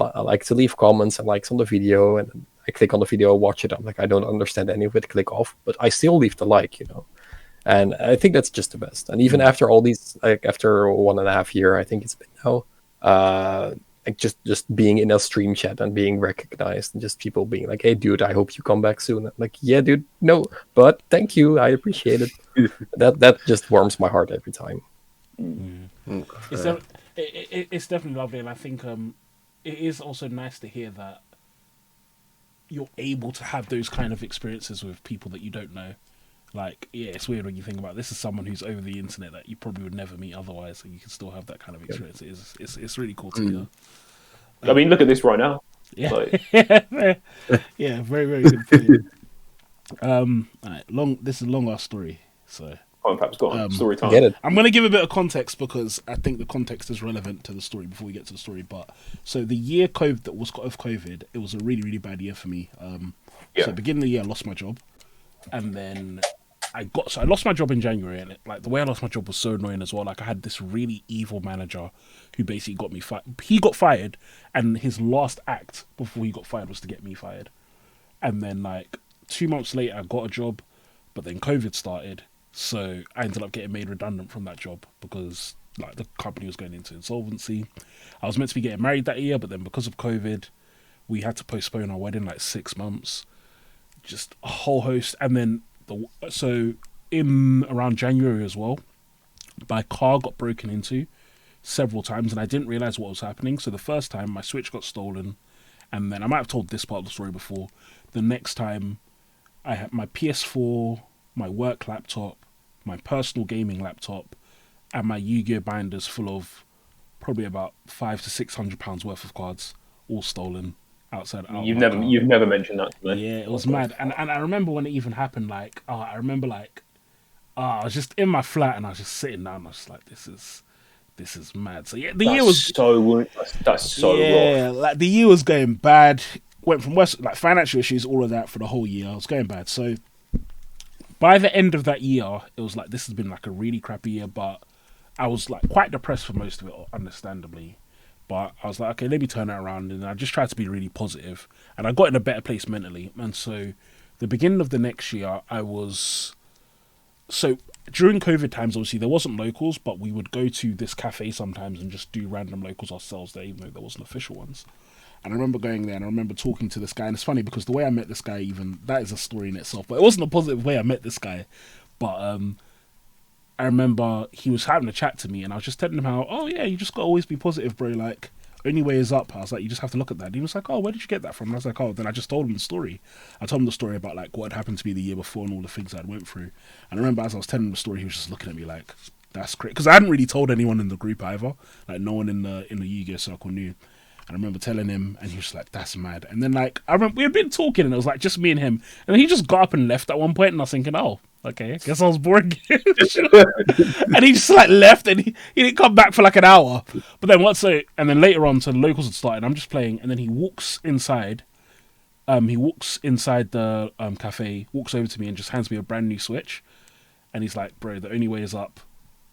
I like to leave comments and likes on the video, and I click on the video, watch it. I'm like, I don't understand any of it, click off, but I still leave the like, And I think that's just the best. And even after all these, like after 1.5 years, I think it's been now, like just being in a stream chat and being recognized, and just people being like, "Hey, dude, I hope you come back soon." I'm like, "Yeah, dude, no, but thank you, I appreciate it." that just warms my heart every time. It's definitely lovely, and I think it is also nice to hear that you're able to have those kind of experiences with people that you don't know. Like, yeah, it's weird when you think about it. This is someone who's over the internet that you probably would never meet otherwise, and you can still have that kind of experience. It's really cool to hear. I mean, look at this right now. Yeah, Like, yeah, very very good thing. Alright, this is a long ass story, so perhaps go on. Story time. Get it? I'm going to give a bit of context because I think the context is relevant to the story before we get to the story. But so the year that was of COVID, it was a really really bad year for me. So beginning of the year, I lost my job, and then I lost my job in January, and the way I lost my job was so annoying as well. Like I had this really evil manager who basically got me fired. He got fired, and his last act before he got fired was to get me fired. And then like 2 months later, I got a job, but then COVID started, so I ended up getting made redundant from that job because like the company was going into insolvency. I was meant to be getting married that year, but then because of COVID, we had to postpone our wedding like 6 months. Just a whole host, and then so in around January as well, my car got broken into several times, and I didn't realize what was happening. So the first time my Switch got stolen, and then I might have told this part of the story before. The next time, I had my PS4, my work laptop, my personal gaming laptop, and my Yu-Gi-Oh binders full of probably about £500 to £600 worth of cards, all stolen. Outside. You've never mentioned that to me. Yeah, it was mad, and I remember when it even happened. I was just in my flat and I was just sitting down. And I was just like, "This is mad." So yeah, the year was so that's so rough. Like the year was going bad. Went from financial issues, all of that for the whole year. I was going bad. So by the end of that year, it was like this has been like a really crappy year. But I was like quite depressed for most of it, understandably. But I was like, okay, let me turn that around. And I just tried to be really positive. And I got in a better place mentally. And so the beginning of the next year, I was so during COVID times, obviously there wasn't locals, but we would go to this cafe sometimes and just do random locals ourselves there, even though there wasn't official ones. And I remember going there and I remember talking to this guy, and it's funny because the way I met this guy, even that is a story in itself, but it wasn't a positive way I met this guy. But I remember he was having a chat to me, and I was just telling him how, oh yeah, you just gotta always be positive, bro. Like, only way is up. I was like, you just have to look at that. And he was like, oh, where did you get that from? And I was like, oh, then I just told him the story. I told him the story about like what had happened to me the year before and all the things I'd went through. And I remember as I was telling him the story, he was just looking at me like, that's great, because I hadn't really told anyone in the group either. Like, no one in the Yu-Gi-Oh circle knew. And I remember telling him, and he was like, that's mad. And then, like, I remember we had been talking, and it was like just me and him. And then he just got up and left at one point, and I was thinking, oh, okay, guess I was boring. And he just, like, left, and he didn't come back for, like, an hour. But then and then later on, so the locals had started, I'm just playing, and then he walks inside. He walks inside the cafe, walks over to me, and just hands me a brand new Switch. And he's like, bro, the only way is up.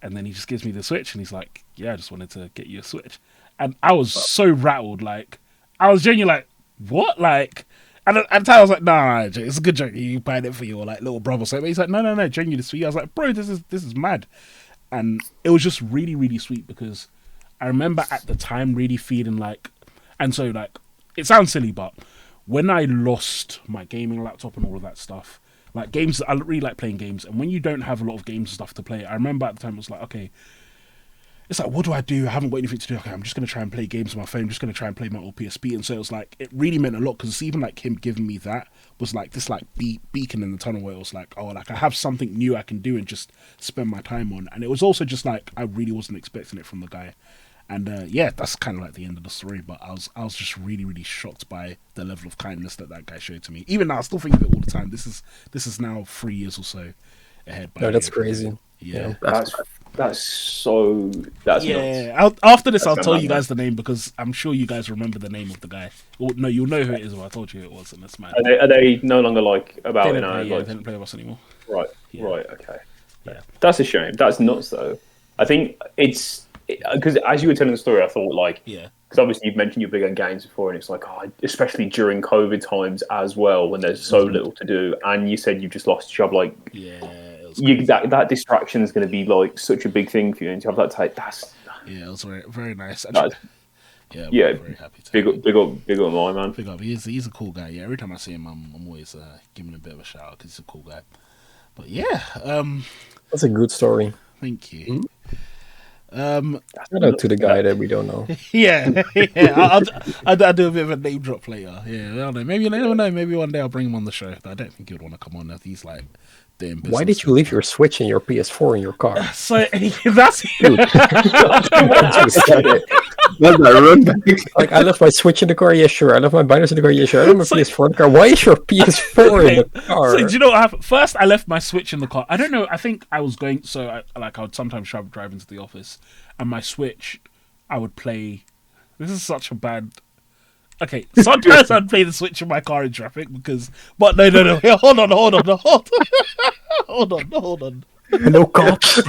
And then he just gives me the Switch, and he's like, yeah, I just wanted to get you a Switch. And I was so rattled, like, I was genuinely like, what? Like, and at the time I was like, nah, it's a good joke, you buying it for your, like, little brother. So he's like, no, genuinely, this for you. I was like, bro, this is mad. And it was just really, really sweet, because I remember at the time really feeling like, and so, like, it sounds silly, but when I lost my gaming laptop and all of that stuff, like, games, I really like playing games, and when you don't have a lot of games and stuff to play, I remember at the time it was like, okay, it's like, what do I do? I haven't got anything to do. Okay, I'm just going to try and play games on my phone. I'm just going to try and play my old PSP. And so it was like, it really meant a lot, because it's even like him giving me that was like this like beacon in the tunnel where it was like, oh, like I have something new I can do and just spend my time on. And it was also just like, I really wasn't expecting it from the guy. And yeah, that's kind of like the end of the story. But I was just really, really shocked by the level of kindness that guy showed to me. Even now, I still think of it all the time. This is now 3 years or so ahead. No, that's crazy. Yeah. That's yeah. nuts. After this, I'll tell you guys the name, because I'm sure you guys remember the name of the guy. Or, no, you'll know who it is. Well, I told you who it was, and that's mad. Are they no longer like about They it didn't now? play, Like, they didn't play with us anymore. right, Yeah. right, okay. Yeah. That's a shame. That's nuts, though. I think it's because as you were telling the story, I thought like, Yeah. because obviously you've mentioned you're big on games before, and it's like, oh, especially during COVID times as well, when there's so little to do, and you said you just lost your job, like, Yeah. It was that distraction is going to be like such a big thing for you, and to have that take, that's yeah, it was very, very nice. That's- Yeah, yeah, I'm very happy to. big up, my man. Big up. He's a cool guy. Yeah, every time I see him, I'm always giving him a bit of a shout out, because he's a cool guy. But yeah, That's a good story. thank you. Shout out to the guy that we don't know. Yeah, I'll do a bit of a name drop later. Yeah, I don't know. Maybe, I don't know. Maybe one day I'll bring him on the show. I don't think he would want to come on if he's like doing business. Why did you leave your Switch and your PS4 in your car? So that's That's a run back. Like, I left my Switch in the car, yeah, sure. I left my binders in the car, yeah, sure. I left my PS4 in the car. Why is your PS4 in the car? So do you know what happened? First, I left my Switch in the car. I don't know. I think I was going. So I would sometimes drive into the office, and my Switch, I would play. This is such a bad. Okay, sometimes I'd play the Switch in my car in traffic because. But no. Here, hold on. No cops.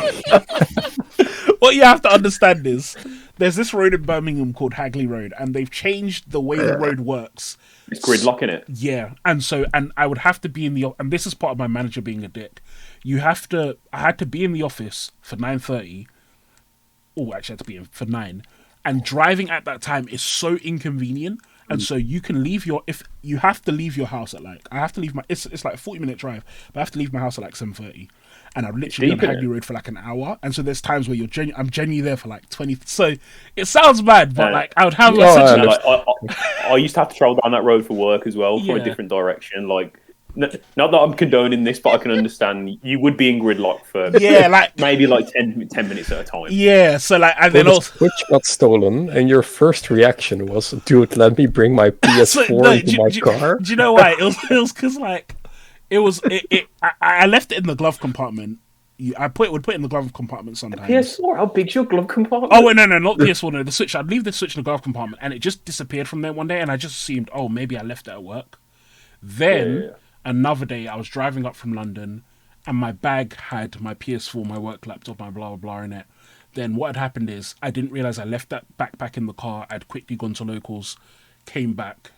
What you have to understand is there's this road in Birmingham called Hagley Road, and they've changed the way the road works. It's gridlock in it. Yeah, and I would have to be in the, and this is part of my manager being a dick. I had to be in the office for 9:30. Oh, actually, I had to be in for 9. And driving at that time is so inconvenient. And so you can leave if you have to leave your house at like, I have to leave it's like a 40-minute drive, but I have to leave my house at like 7:30. And I've literally been on Hagley Road for like an hour. And so there's times where I'm genuinely there for like 20. So it sounds bad, but like I would have I used to have to travel down that road for work as well, from a different direction. Like, not that I'm condoning this, but I can understand you would be in gridlock for like maybe like 10 minutes at a time. Yeah, so like, and then the also Switch got stolen, and your first reaction was, "Dude, let me bring my PS4 into my car." Do you know why? It was because like I left it in the glove compartment. I would put it in the glove compartment sometimes. PS4, how big's your glove compartment? Oh wait, no, not PS4. No, the Switch. I'd leave the Switch in the glove compartment, and it just disappeared from there one day, and I just assumed, oh, maybe I left it at work. Then another day, I was driving up from London, and my bag had my PS4, my work laptop, my blah blah blah in it. Then what had happened is I didn't realize I left that backpack in the car. I'd quickly gone to locals, came back,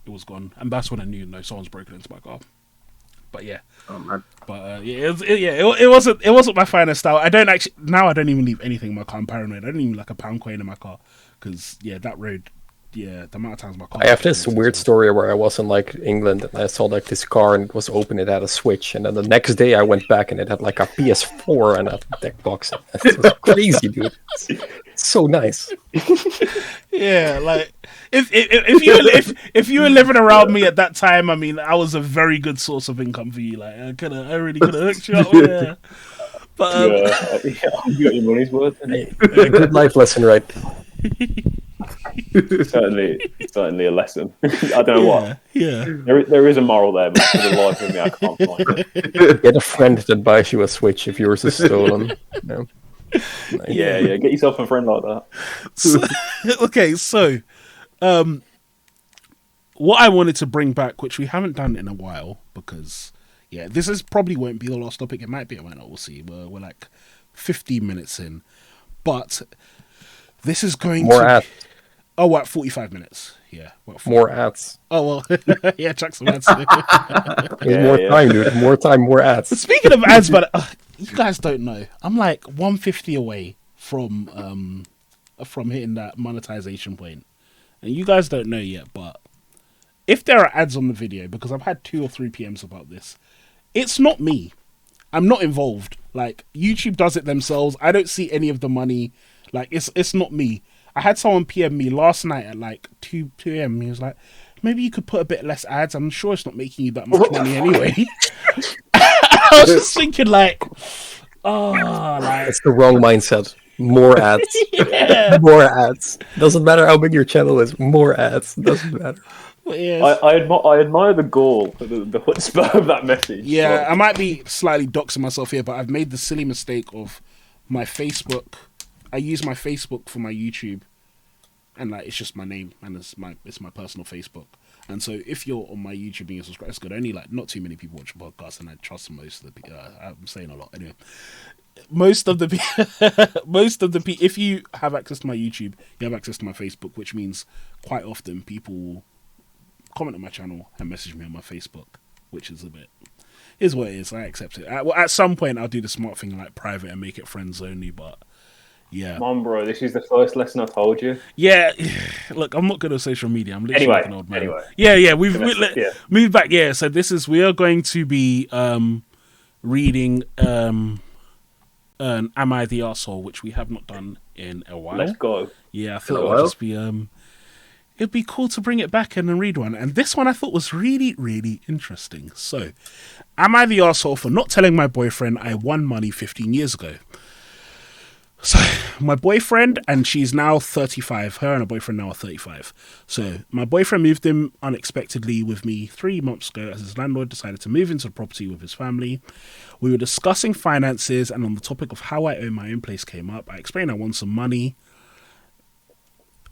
it was gone, and that's when I knew, no, someone's broken into my car. But yeah. Oh, man. But it wasn't my finest style. I don't even leave anything in my car. I'm paranoid. I don't even like a pound coin in my car because that road. Yeah, the amount of times my car. I have this weird story where I was in like England and I saw like this car and it was open. It had a Switch, and then the next day I went back and it had like a PS4 and a deck box. It was crazy, dude. It's so nice. Yeah, like if you were living around me at that time, I mean, I was a very good source of income for you. Like I really could have hooked you up. Yeah. But you got your money's worth. A good life lesson, right? certainly a lesson. I don't know what. Yeah. There is a moral there, but for the life of me, I can't find it. Get a friend that buys you a Switch if yours is stolen. No. Yeah. Get yourself a friend like that. So, what I wanted to bring back, which we haven't done in a while, because this probably won't be the last topic. It might be. It might not. We'll see. We're like 15 minutes in, but this is going more to. Ads. Oh, what? 45 minutes. Yeah. More ads. Oh well. Yeah, chuck some ads. More time, dude. More time, more ads. Speaking of ads, but you guys don't know. I'm like 150 away from hitting that monetization point, and you guys don't know yet. But if there are ads on the video, because I've had 2 or 3 PMs about this, it's not me. I'm not involved. Like YouTube does it themselves. I don't see any of the money. Like it's not me. I had someone PM me last night at like 2 p.m. He was like, maybe you could put a bit less ads. I'm sure it's not making you that much money anyway. I was just thinking like, it's the wrong mindset. More ads. Yeah. More ads. Doesn't matter how big your channel is. More ads. Doesn't matter. Yes. I admire the gall, the chutzpah of that message. Yeah, I might be slightly doxing myself here, but I've made the silly mistake of my Facebook. I use my Facebook for my YouTube, and like it's just my name, and it's my personal Facebook. And so if you're on my YouTube and you subscribe, it's good. Only like not too many people watch podcasts, and I trust most of the people. I'm saying a lot anyway. Most of the people, if you have access to my YouTube, you have access to my Facebook, which means quite often people will comment on my channel and message me on my Facebook, which is is what it is. I accept it. At some point, I'll do the smart thing like private and make it friends only, but. Yeah. Come on, bro. This is the first lesson I told you. Yeah. Look, I'm not good at social media. I'm literally like an old man. Anyway. Yeah. We've moved back. Yeah. So we are going to be reading Am I the Arsehole, which we have not done in a while. Let's go. Yeah, I thought it would just be it'd be cool to bring it back and then read one. And this one I thought was really, really interesting. So, am I the arsehole for not telling my boyfriend I won money 15 years ago? So, my boyfriend, and she's now 35. Her and her boyfriend now are 35. So, my boyfriend moved in unexpectedly with me 3 months ago as his landlord decided to move into the property with his family. We were discussing finances, and on the topic of how I own my own place came up. I explained I want some money.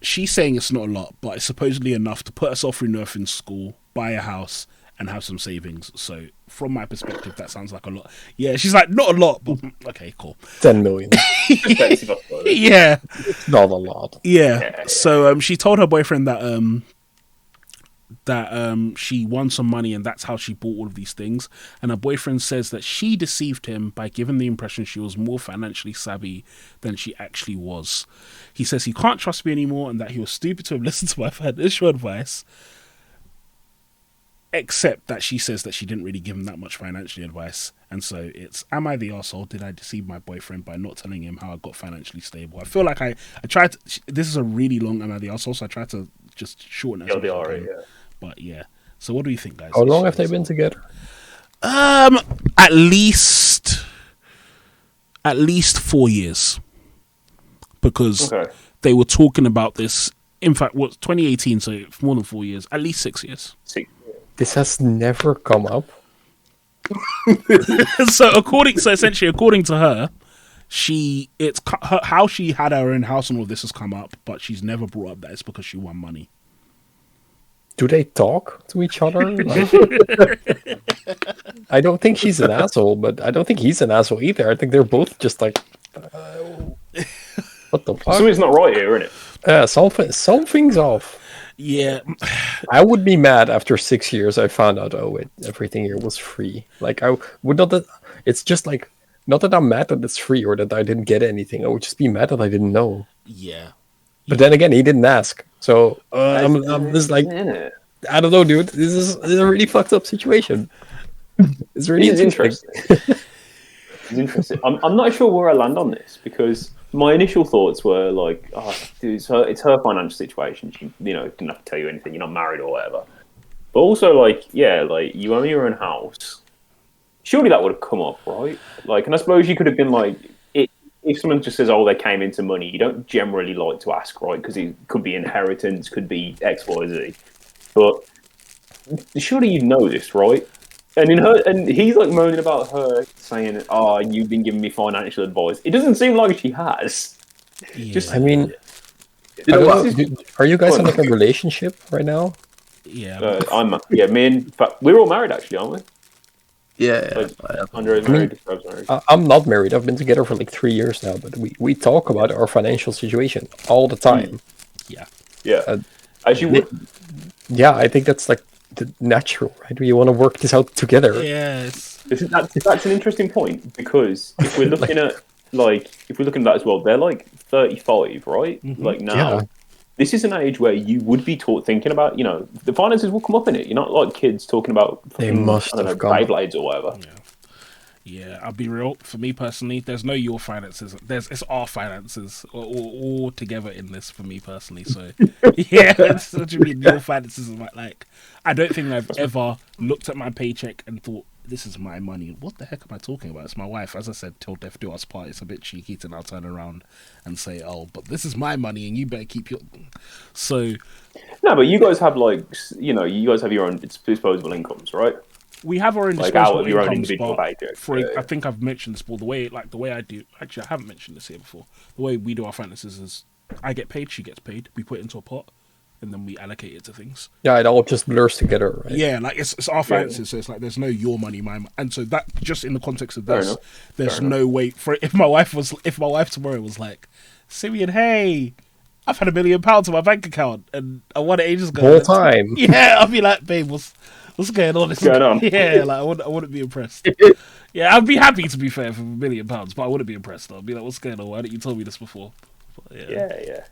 She's saying it's not a lot, but it's supposedly enough to put herself through nursing school, buy a house, and have some savings. So, from my perspective, that sounds like a lot. Yeah, she's like, not a lot, but okay, cool. 10 million. Yeah. It's not a lot. Yeah. So, she told her boyfriend that she won some money and that's how she bought all of these things. And her boyfriend says that she deceived him by giving the impression she was more financially savvy than she actually was. He says he can't trust me anymore and that he was stupid to have listened to my financial advice. Except that she says that she didn't really give him that much financial advice. And so it's, am I the arsehole? Did I deceive my boyfriend by not telling him how I got financially stable? I feel like I tried to, this is a really long am I the arsehole, so I tried to just shorten it. Yeah. But yeah. So what do you think, guys? How long have they been together? At least 4 years. Because they were talking about this, in fact, 2018, so more than 4 years, at least 6 years. This has never come up. So essentially, according to her, how she had her own house and all this has come up, but she's never brought up that it's because she won money. Do they talk to each other? I don't think she's an asshole, but I don't think he's an asshole either. I think they're both just like, what the fuck? Something's not right here, isn't it? Yeah, something's off. Yeah, I would be mad after 6 years. I found out, oh wait, everything here was free. Like I would not. It's just like not that I'm mad that it's free or that I didn't get anything. I would just be mad that I didn't know. yeah. But then again, he didn't ask. So I'm just like, Isn't it? I don't know, dude. This is a really fucked up situation. It's really This is interesting. It's interesting. I'm not sure where I land on this because my initial thoughts were like, oh, dude, it's her financial situation. She, didn't have to tell you anything. You're not married or whatever. But also, like, yeah, like you own your own house. Surely that would have come up, right? Like, and I suppose you could have been like, if someone just says, "Oh, they came into money," you don't generally like to ask, right? Because it could be inheritance, could be X, Y, Z. But surely you know this, right? And he's like moaning about her saying, "Oh, you've been giving me financial advice." It doesn't seem like she has. Yeah. Just, I mean, you know what? are you guys in like a relationship right now? Yeah. We're all married actually, aren't we? Yeah. Like, Andre is married. Fab's married. I'm not married. I've been together for like 3 years now, but we talk about our financial situation all the time. Yeah. Yeah, as you would. Yeah, I think that's like the natural, right? We want to work this out together. Yes. That's an interesting point because if we're looking at that as well, they're like 35, right? Mm-hmm. Like now, Yeah. this is an age where you would be thinking about, the finances will come up in it. You're not like kids talking about They must have come. Beyblades or whatever. Yeah, I'll be real. For me personally, there's no your finances. It's our finances all together in this. For me personally, so yeah, it's what you mean. Your finances is like I don't think I've ever looked at my paycheck and thought this is my money. What the heck am I talking about? It's my wife. As I said, till death do us part. It's a bit cheeky to now turn around and say, "Oh, but this is my money, and you better keep your." So no, but you guys have you guys have your own disposable incomes, right? we have our own Like out disposable of your own incomes, individual but paycheck. I think I've mentioned this before. The way I do. Actually, I haven't mentioned this here before. The way we do our finances is, I get paid, she gets paid. We put it into a pot, and then we allocate it to things. Yeah, it all just blurs together, right? Yeah, like it's our finances, so it's like there's no your money, my money. And so that just in the context of this, there's no way for if my wife tomorrow was like, Simeon, hey, I've had £1 million in my bank account and I won it ages ago. Whole time. Yeah, I'll be like, babe, what's going on? What's going on? Yeah, like I wouldn't be impressed. Yeah, I'd be happy to be fair for £1 million, but I wouldn't be impressed. I'd be like, what's going on? Why didn't you tell me this before? But, yeah.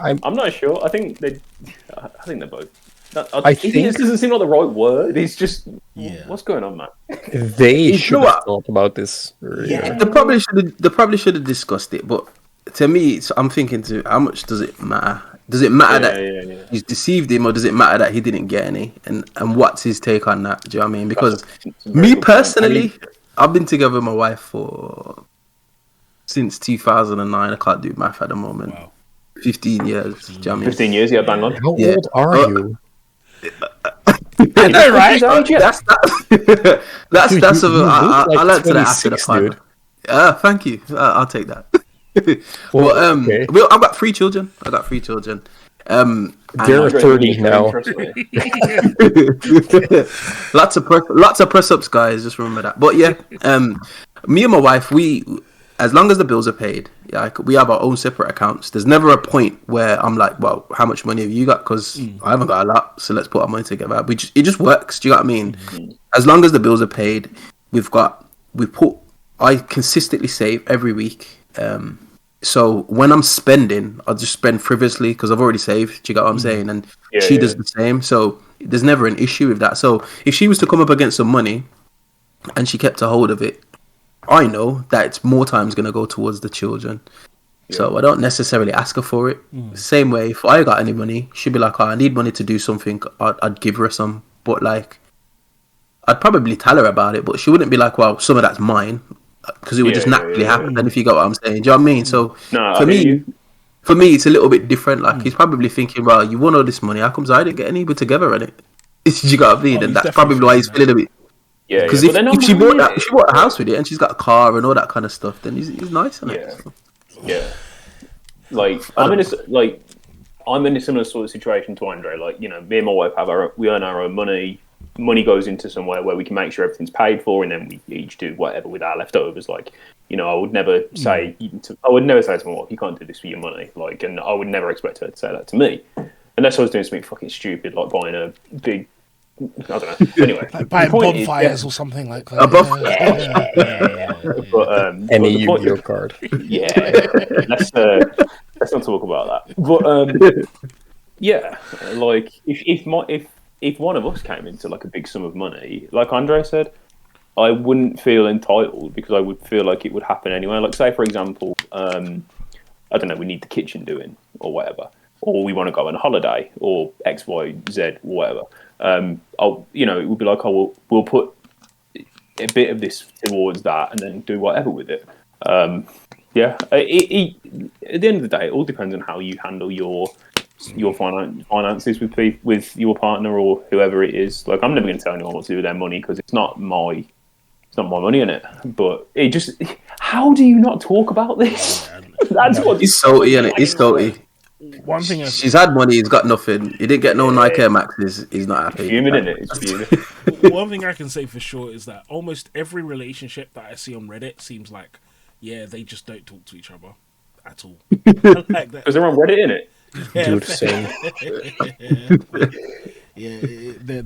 I'm not sure. I think they're both. I think this doesn't seem like the right word. It's just what's going on, man? They should have thought about this earlier. Yeah, they probably should have discussed it, but to me, I'm thinking how much does it matter? Does it matter that he's deceived him, or does it matter that he didn't get any? And what's his take on that? Do you know what I mean? Because me personally, I've been together with my wife since 2009. I can't do math at the moment. Wow. 15 years. Do you know what I mean? 15 years, yeah, bang on. How old are you? I know, right? That's I learned to that after the 26, pod. Thank you. I'll take that. Well, okay. I've got 3 children. They're 30 now. lots of press ups, guys. Just remember that. But yeah, me and my wife, we, as long as the bills are paid, we have our own separate accounts. There's never a point where I'm like, well, how much money have you got? Because I haven't got a lot, so let's put our money together. It just works. Do you know what I mean? As long as the bills are paid, I consistently save every week. So when I'm spending, I'll just spend frivolously because I've already saved. Do you get what I'm saying? And she does the same. So there's never an issue with that. So if she was to come up against some money and she kept a hold of it, I know that it's more times going to go towards the children. Yeah. So I don't necessarily ask her for it. Same way, if I got any money, she'd be like, oh, I need money to do something. I'd give her some. But like, I'd probably tell her about it, but she wouldn't be like, well, some of that's mine. Because it would just naturally happen. Then if you got what I'm saying, do you know what I mean? So for me, it's a little bit different. Like he's probably thinking, well, you won all this money. How comes I didn't get any? We're together in it. You got what I mean? And that's probably why he's feeling a bit. Yeah, because if she bought a house with it and she's got a car and all that kind of stuff, then he's nice, isn't it? Yeah. Like I'm in a similar sort of situation to Andre. Like, you know, me and my wife we earn our own money. Money goes into somewhere where we can make sure everything's paid for, and then we each do whatever with our leftovers. Like, you know, I would never say to my wife, you can't do this for your money. Like, and I would never expect her to say that to me. unless I was doing something fucking stupid, like buying a big, I don't know. Anyway, Like buying bonfires or something like that. But Any the point, Yu-Gi-Oh card. yeah, let's not talk about that. But yeah, like if one of us came into like a big sum of money, like Andre said, I wouldn't feel entitled because I would feel like it would happen anyway. Like, say for example, I don't know, we need the kitchen doing or whatever, or we want to go on a holiday or X, Y, Z, or whatever. It would be like, we'll put a bit of this towards that and then do whatever with it. At the end of the day, it all depends on how you handle your finances with your partner or whoever it is. Like, I'm never going to tell anyone what to do with their money because it's not my money in it. But it just, how do you not talk about this? That's what He's salty, innit? He's salty. One thing She's had money, he's got nothing. He didn't get no Nike Air Maxes. He's not happy. Fuming in it. It's fuming. One thing I can say for sure is that almost every relationship that I see on Reddit seems like, they just don't talk to each other at all. Like that. Because they're on Reddit, innit? Dude, same.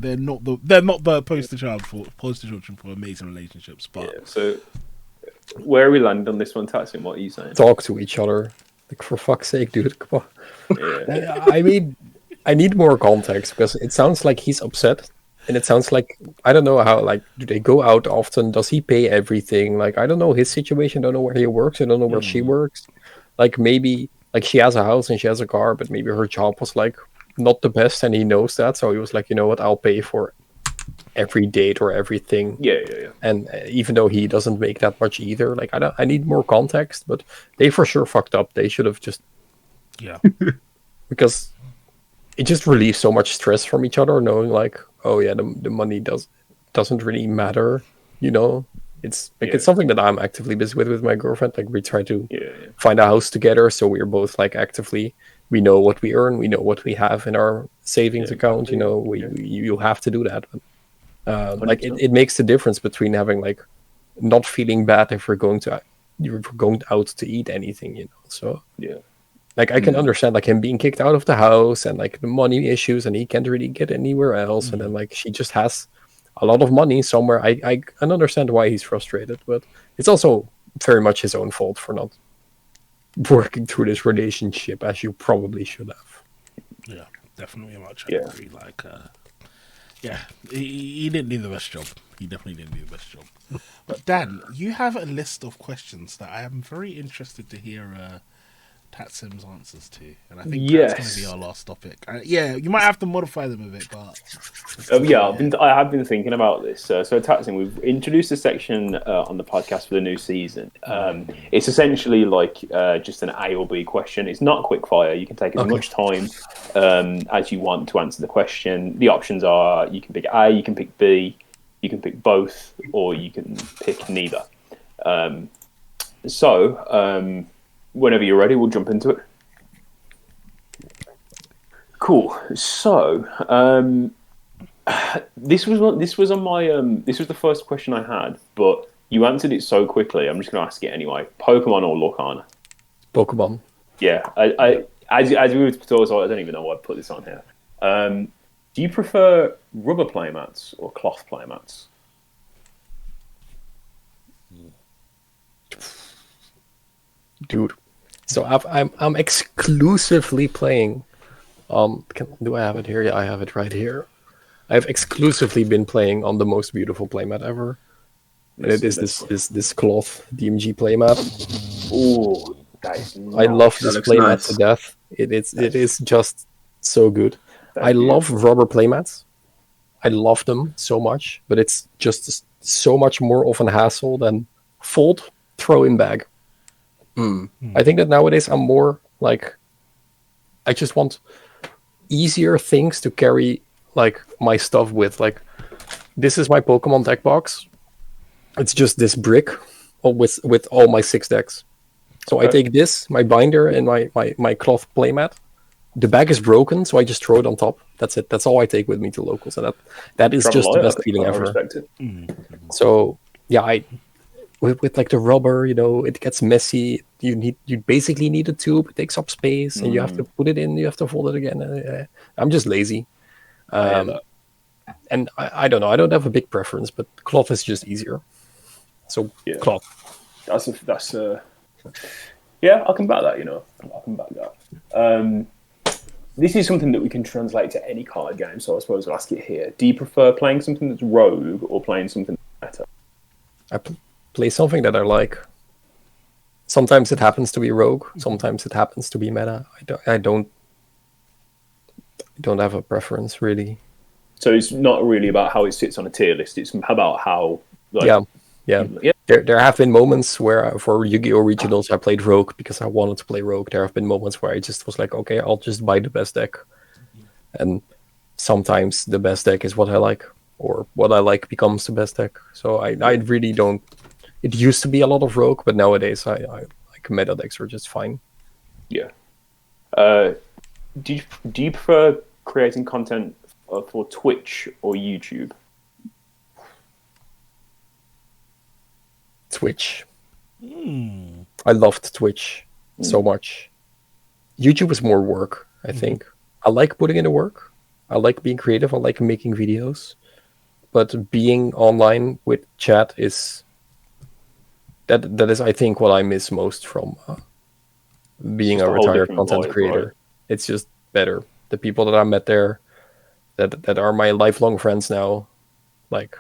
They're not the poster children for amazing relationships. But yeah, so where are we landing on this one, Tatsym? What are you saying? Talk to each other. Like, for fuck's sake, dude, come on. Yeah. I mean, I need more context because it sounds like he's upset, and it sounds like, I don't know how, like, do they go out often? Does he pay everything? Like, I don't know his situation. I don't know where he works. I don't know where she works. Like, maybe, like, she has a house and she has a car, but maybe her job was, like, not the best, and he knows that. So he was like, you know what, I'll pay for every date or everything. Yeah. And even though he doesn't make that much either, like, I need more context, but they for sure fucked up. They should have just, because it just relieves so much stress from each other, knowing like, oh yeah, the money doesn't really matter, you know. It's like, it's something that I'm actively busy with my girlfriend. Like, we try to find a house together, so we're both like actively, we know what we earn, we know what we have in our savings account, you know. You have to do that. Like, it makes the difference between having like not feeling bad if you're going out to eat anything, you know. So like, I can understand like him being kicked out of the house and like the money issues, and he can't really get anywhere else, and then like she just has a lot of money somewhere. I can understand why he's frustrated, but it's also very much his own fault for not working through this relationship as you probably should have. Yeah, definitely much. I agree. Like, he didn't do the best job. He definitely didn't do the best job. But Dan, you have a list of questions that I am very interested to hear Tatsym's answers to, and I think that's going to be our last topic. You might have to modify them a bit, but I have been thinking about this. So Tatsym, we've introduced a section on the podcast for the new season. It's essentially like just an A or B question. It's not quick fire. You can take as much time as you want to answer the question. The options are, you can pick A, you can pick B, you can pick both, or you can pick neither. Whenever you're ready, we'll jump into it. Cool. So, this was on my this was the first question I had, but you answered it so quickly. I'm just going to ask it anyway. Pokemon or Lorcana? Pokemon. Yeah. As we were talking, so I don't even know why I put this on here. Do you prefer rubber playmats or cloth playmats? Dude, so I'm exclusively playing. Do I have it here? Yeah, I have it right here. I've exclusively been playing on the most beautiful playmat ever. And it is this cloth DMG playmat. Oh, that is nice. I love this playmat to death. It is just so good. I love rubber playmats. I love them so much, but it's just so much more of an hassle than fold, throw in bag. I think that nowadays I'm more like, I just want easier things to carry like my stuff with. Like, this is my Pokemon deck box. It's just this brick with all my 6 decks. So I take this, my binder, and my cloth playmat. The bag is broken, so I just throw it on top. That's it. That's all I take with me to locals, and that is just the best feeling ever. Respect it. So yeah, with like the rubber, it gets messy. You basically need a tube. It takes up space, and you have to put it in. You have to fold it again. I'm just lazy. And I don't know. I don't have a big preference, but cloth is just easier. So cloth. That's yeah. I can back that. I can back that. This is something that we can translate to any card game. So I suppose I'll ask it here. Do you prefer playing something that's rogue or playing something that's meta? I play something that I like. Sometimes it happens to be rogue. Sometimes it happens to be meta. I don't have a preference really. So it's not really about how it sits on a tier list. It's about how. Yeah. There have been moments where for Yu-Gi-Oh! Regionals I played Rogue because I wanted to play Rogue. There have been moments where I just was like, okay, I'll just buy the best deck. And sometimes the best deck is what I like, or what I like becomes the best deck. So I really don't. It used to be a lot of Rogue, but nowadays I like meta decks are just fine. Yeah. Do you prefer creating content for Twitch or YouTube? Twitch. I loved Twitch so much. YouTube is more work, I think. I like putting in the work. I like being creative. I like making videos. But being online with chat is that is, I think, what I miss most from being a retired content creator. Right? It's just better. The people that I met there, that are my lifelong friends now, like.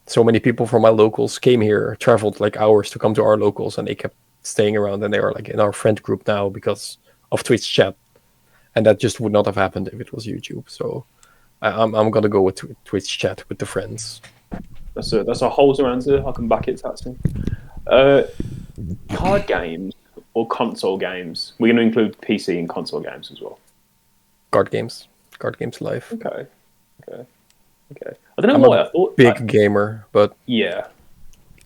So many people from my locals came here, traveled like hours to come to our locals, and they kept staying around, and they are like in our friend group now because of Twitch chat, and that just would not have happened if it was YouTube. So I'm gonna go with Twitch chat with the friends. That's a wholesome answer. I can back it, Tatsym. Card games or console games? We're going to include PC and console games as well. Card games life. Okay. I don't know why I thought big gamer, but yeah,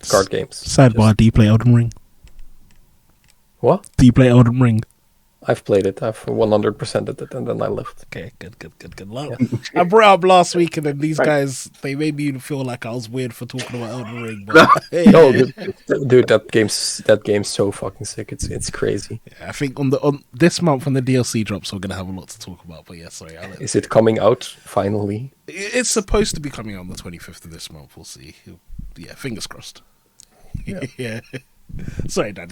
card games. Sidebar: do you play Elden Ring? What? Do you play Elden Ring? I've played it. I've 100%ed it, and then I left. Okay, good. I brought it up last week, and then these guys, they made me feel like I was weird for talking about Elden Ring. But no, dude, that game's so fucking sick. It's crazy. Yeah, I think on this month when the DLC drops, we're gonna have a lot to talk about. But yeah, sorry. Is it coming out finally? It's supposed to be coming out on the 25th of this month. We'll see. Yeah, fingers crossed. Yeah. Sorry, Dan.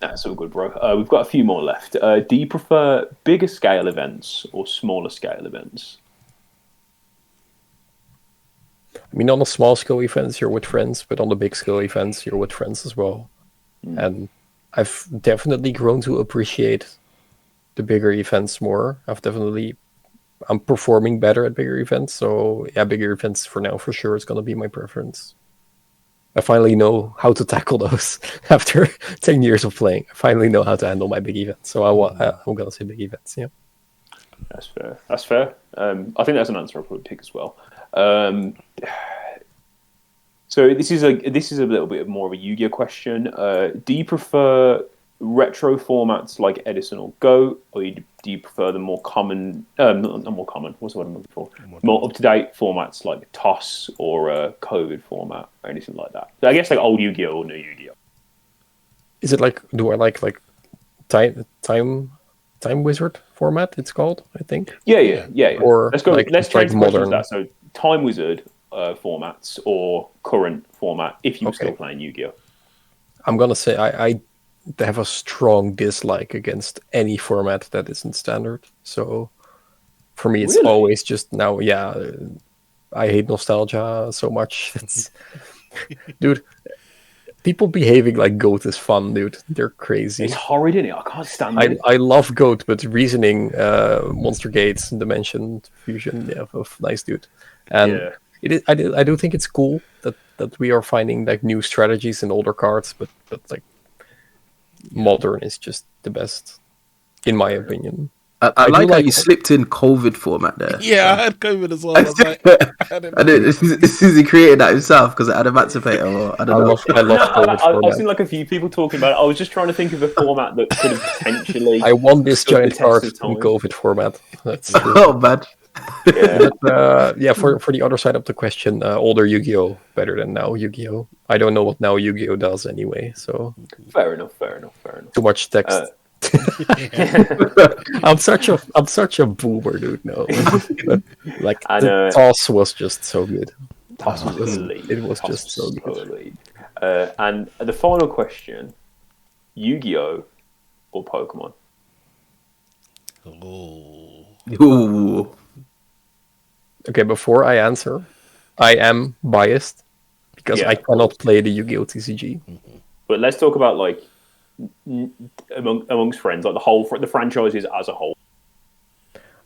That's all good, bro. We've got a few more left. Do you prefer bigger scale events or smaller scale events? I mean, on the small scale events, you're with friends, but on the big scale events, you're with friends as well. And I've definitely grown to appreciate the bigger events more. I'm performing better at bigger events, so yeah, bigger events for now, for sure, is going to be my preference. I finally know how to tackle those after 10 years of playing. I finally know how to handle my big events. So I'm going to say big events, yeah. That's fair. I think that's an answer I'll probably pick as well. So this is a little bit more of a Yu-Gi-Oh question. Do you prefer retro formats like Edison or Go, or do you prefer the more common, not more common, what's the word I'm looking for? More up-to-date formats like TOS or a COVID format or anything like that? So I guess like old Yu-Gi-Oh or new Yu-Gi-Oh. Is it like, do I like time wizard format, it's called, I think? Yeah. Or let's change modern. that. So time wizard formats or current format if you're still playing Yu-Gi-Oh. I'm going to say I have a strong dislike against any format that isn't standard. So for me, it's always just now. Yeah, I hate nostalgia so much. Dude, people behaving like Goat is fun, dude. They're crazy. It's horrid, isn't it? I can't stand it. I love Goat, but reasoning, Monster Gates, Dimension Fusion, nice, dude. And I do think it's cool that we are finding like new strategies in older cards, but like. Modern is just the best, in my opinion. I like how you slipped in COVID format there. Yeah, I had COVID as well. As soon as he created that himself, because it had Emancipator, or I don't know. I love COVID format. I've seen like a few people talking about it. I was just trying to think of a format that could have potentially... I won this giant card in COVID format. Oh, man. Yeah. Yeah, for the other side of the question, older Yu-Gi-Oh better than now Yu-Gi-Oh. I don't know what now Yu-Gi-Oh does anyway, so Fair enough. too much text. I'm such a boomer, dude. No, like And, the toss was just so good. It was just so good. Totally. And the final question: Yu-Gi-Oh or Pokemon? Ooh. Okay, before I answer, I am biased because Yeah, I of course. cannot play the Yu-Gi-Oh TCG. But let's talk about like amongst friends, like the franchises as a whole.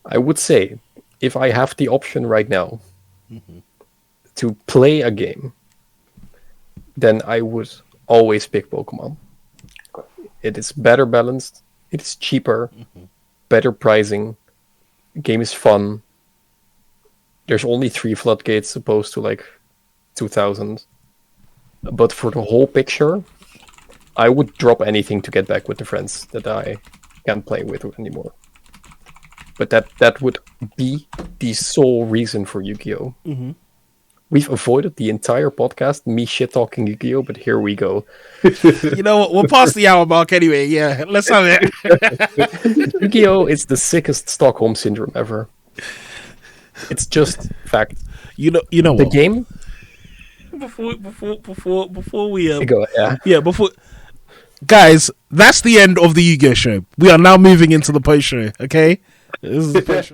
I would say if I have the option right now to play a game, then I would always pick Pokemon. It is better balanced, it is cheaper, better pricing, game is fun. There's only 3 floodgates opposed to like 2,000. But for the whole picture, I would drop anything to get back with the friends that I can't play with anymore. But that would be the sole reason for Yu-Gi-Oh! We've avoided the entire podcast, me shit-talking Yu-Gi-Oh!, but here we go. You know what? We're past the hour mark anyway. Yeah, let's have it. Yu-Gi-Oh! Is the sickest Stockholm syndrome ever. It's just fact. You know The what? game? Before we Go, yeah. yeah, before guys, that's the end of the Yu-Gi-Oh show. We are now moving into the post show. Okay, this is the post show.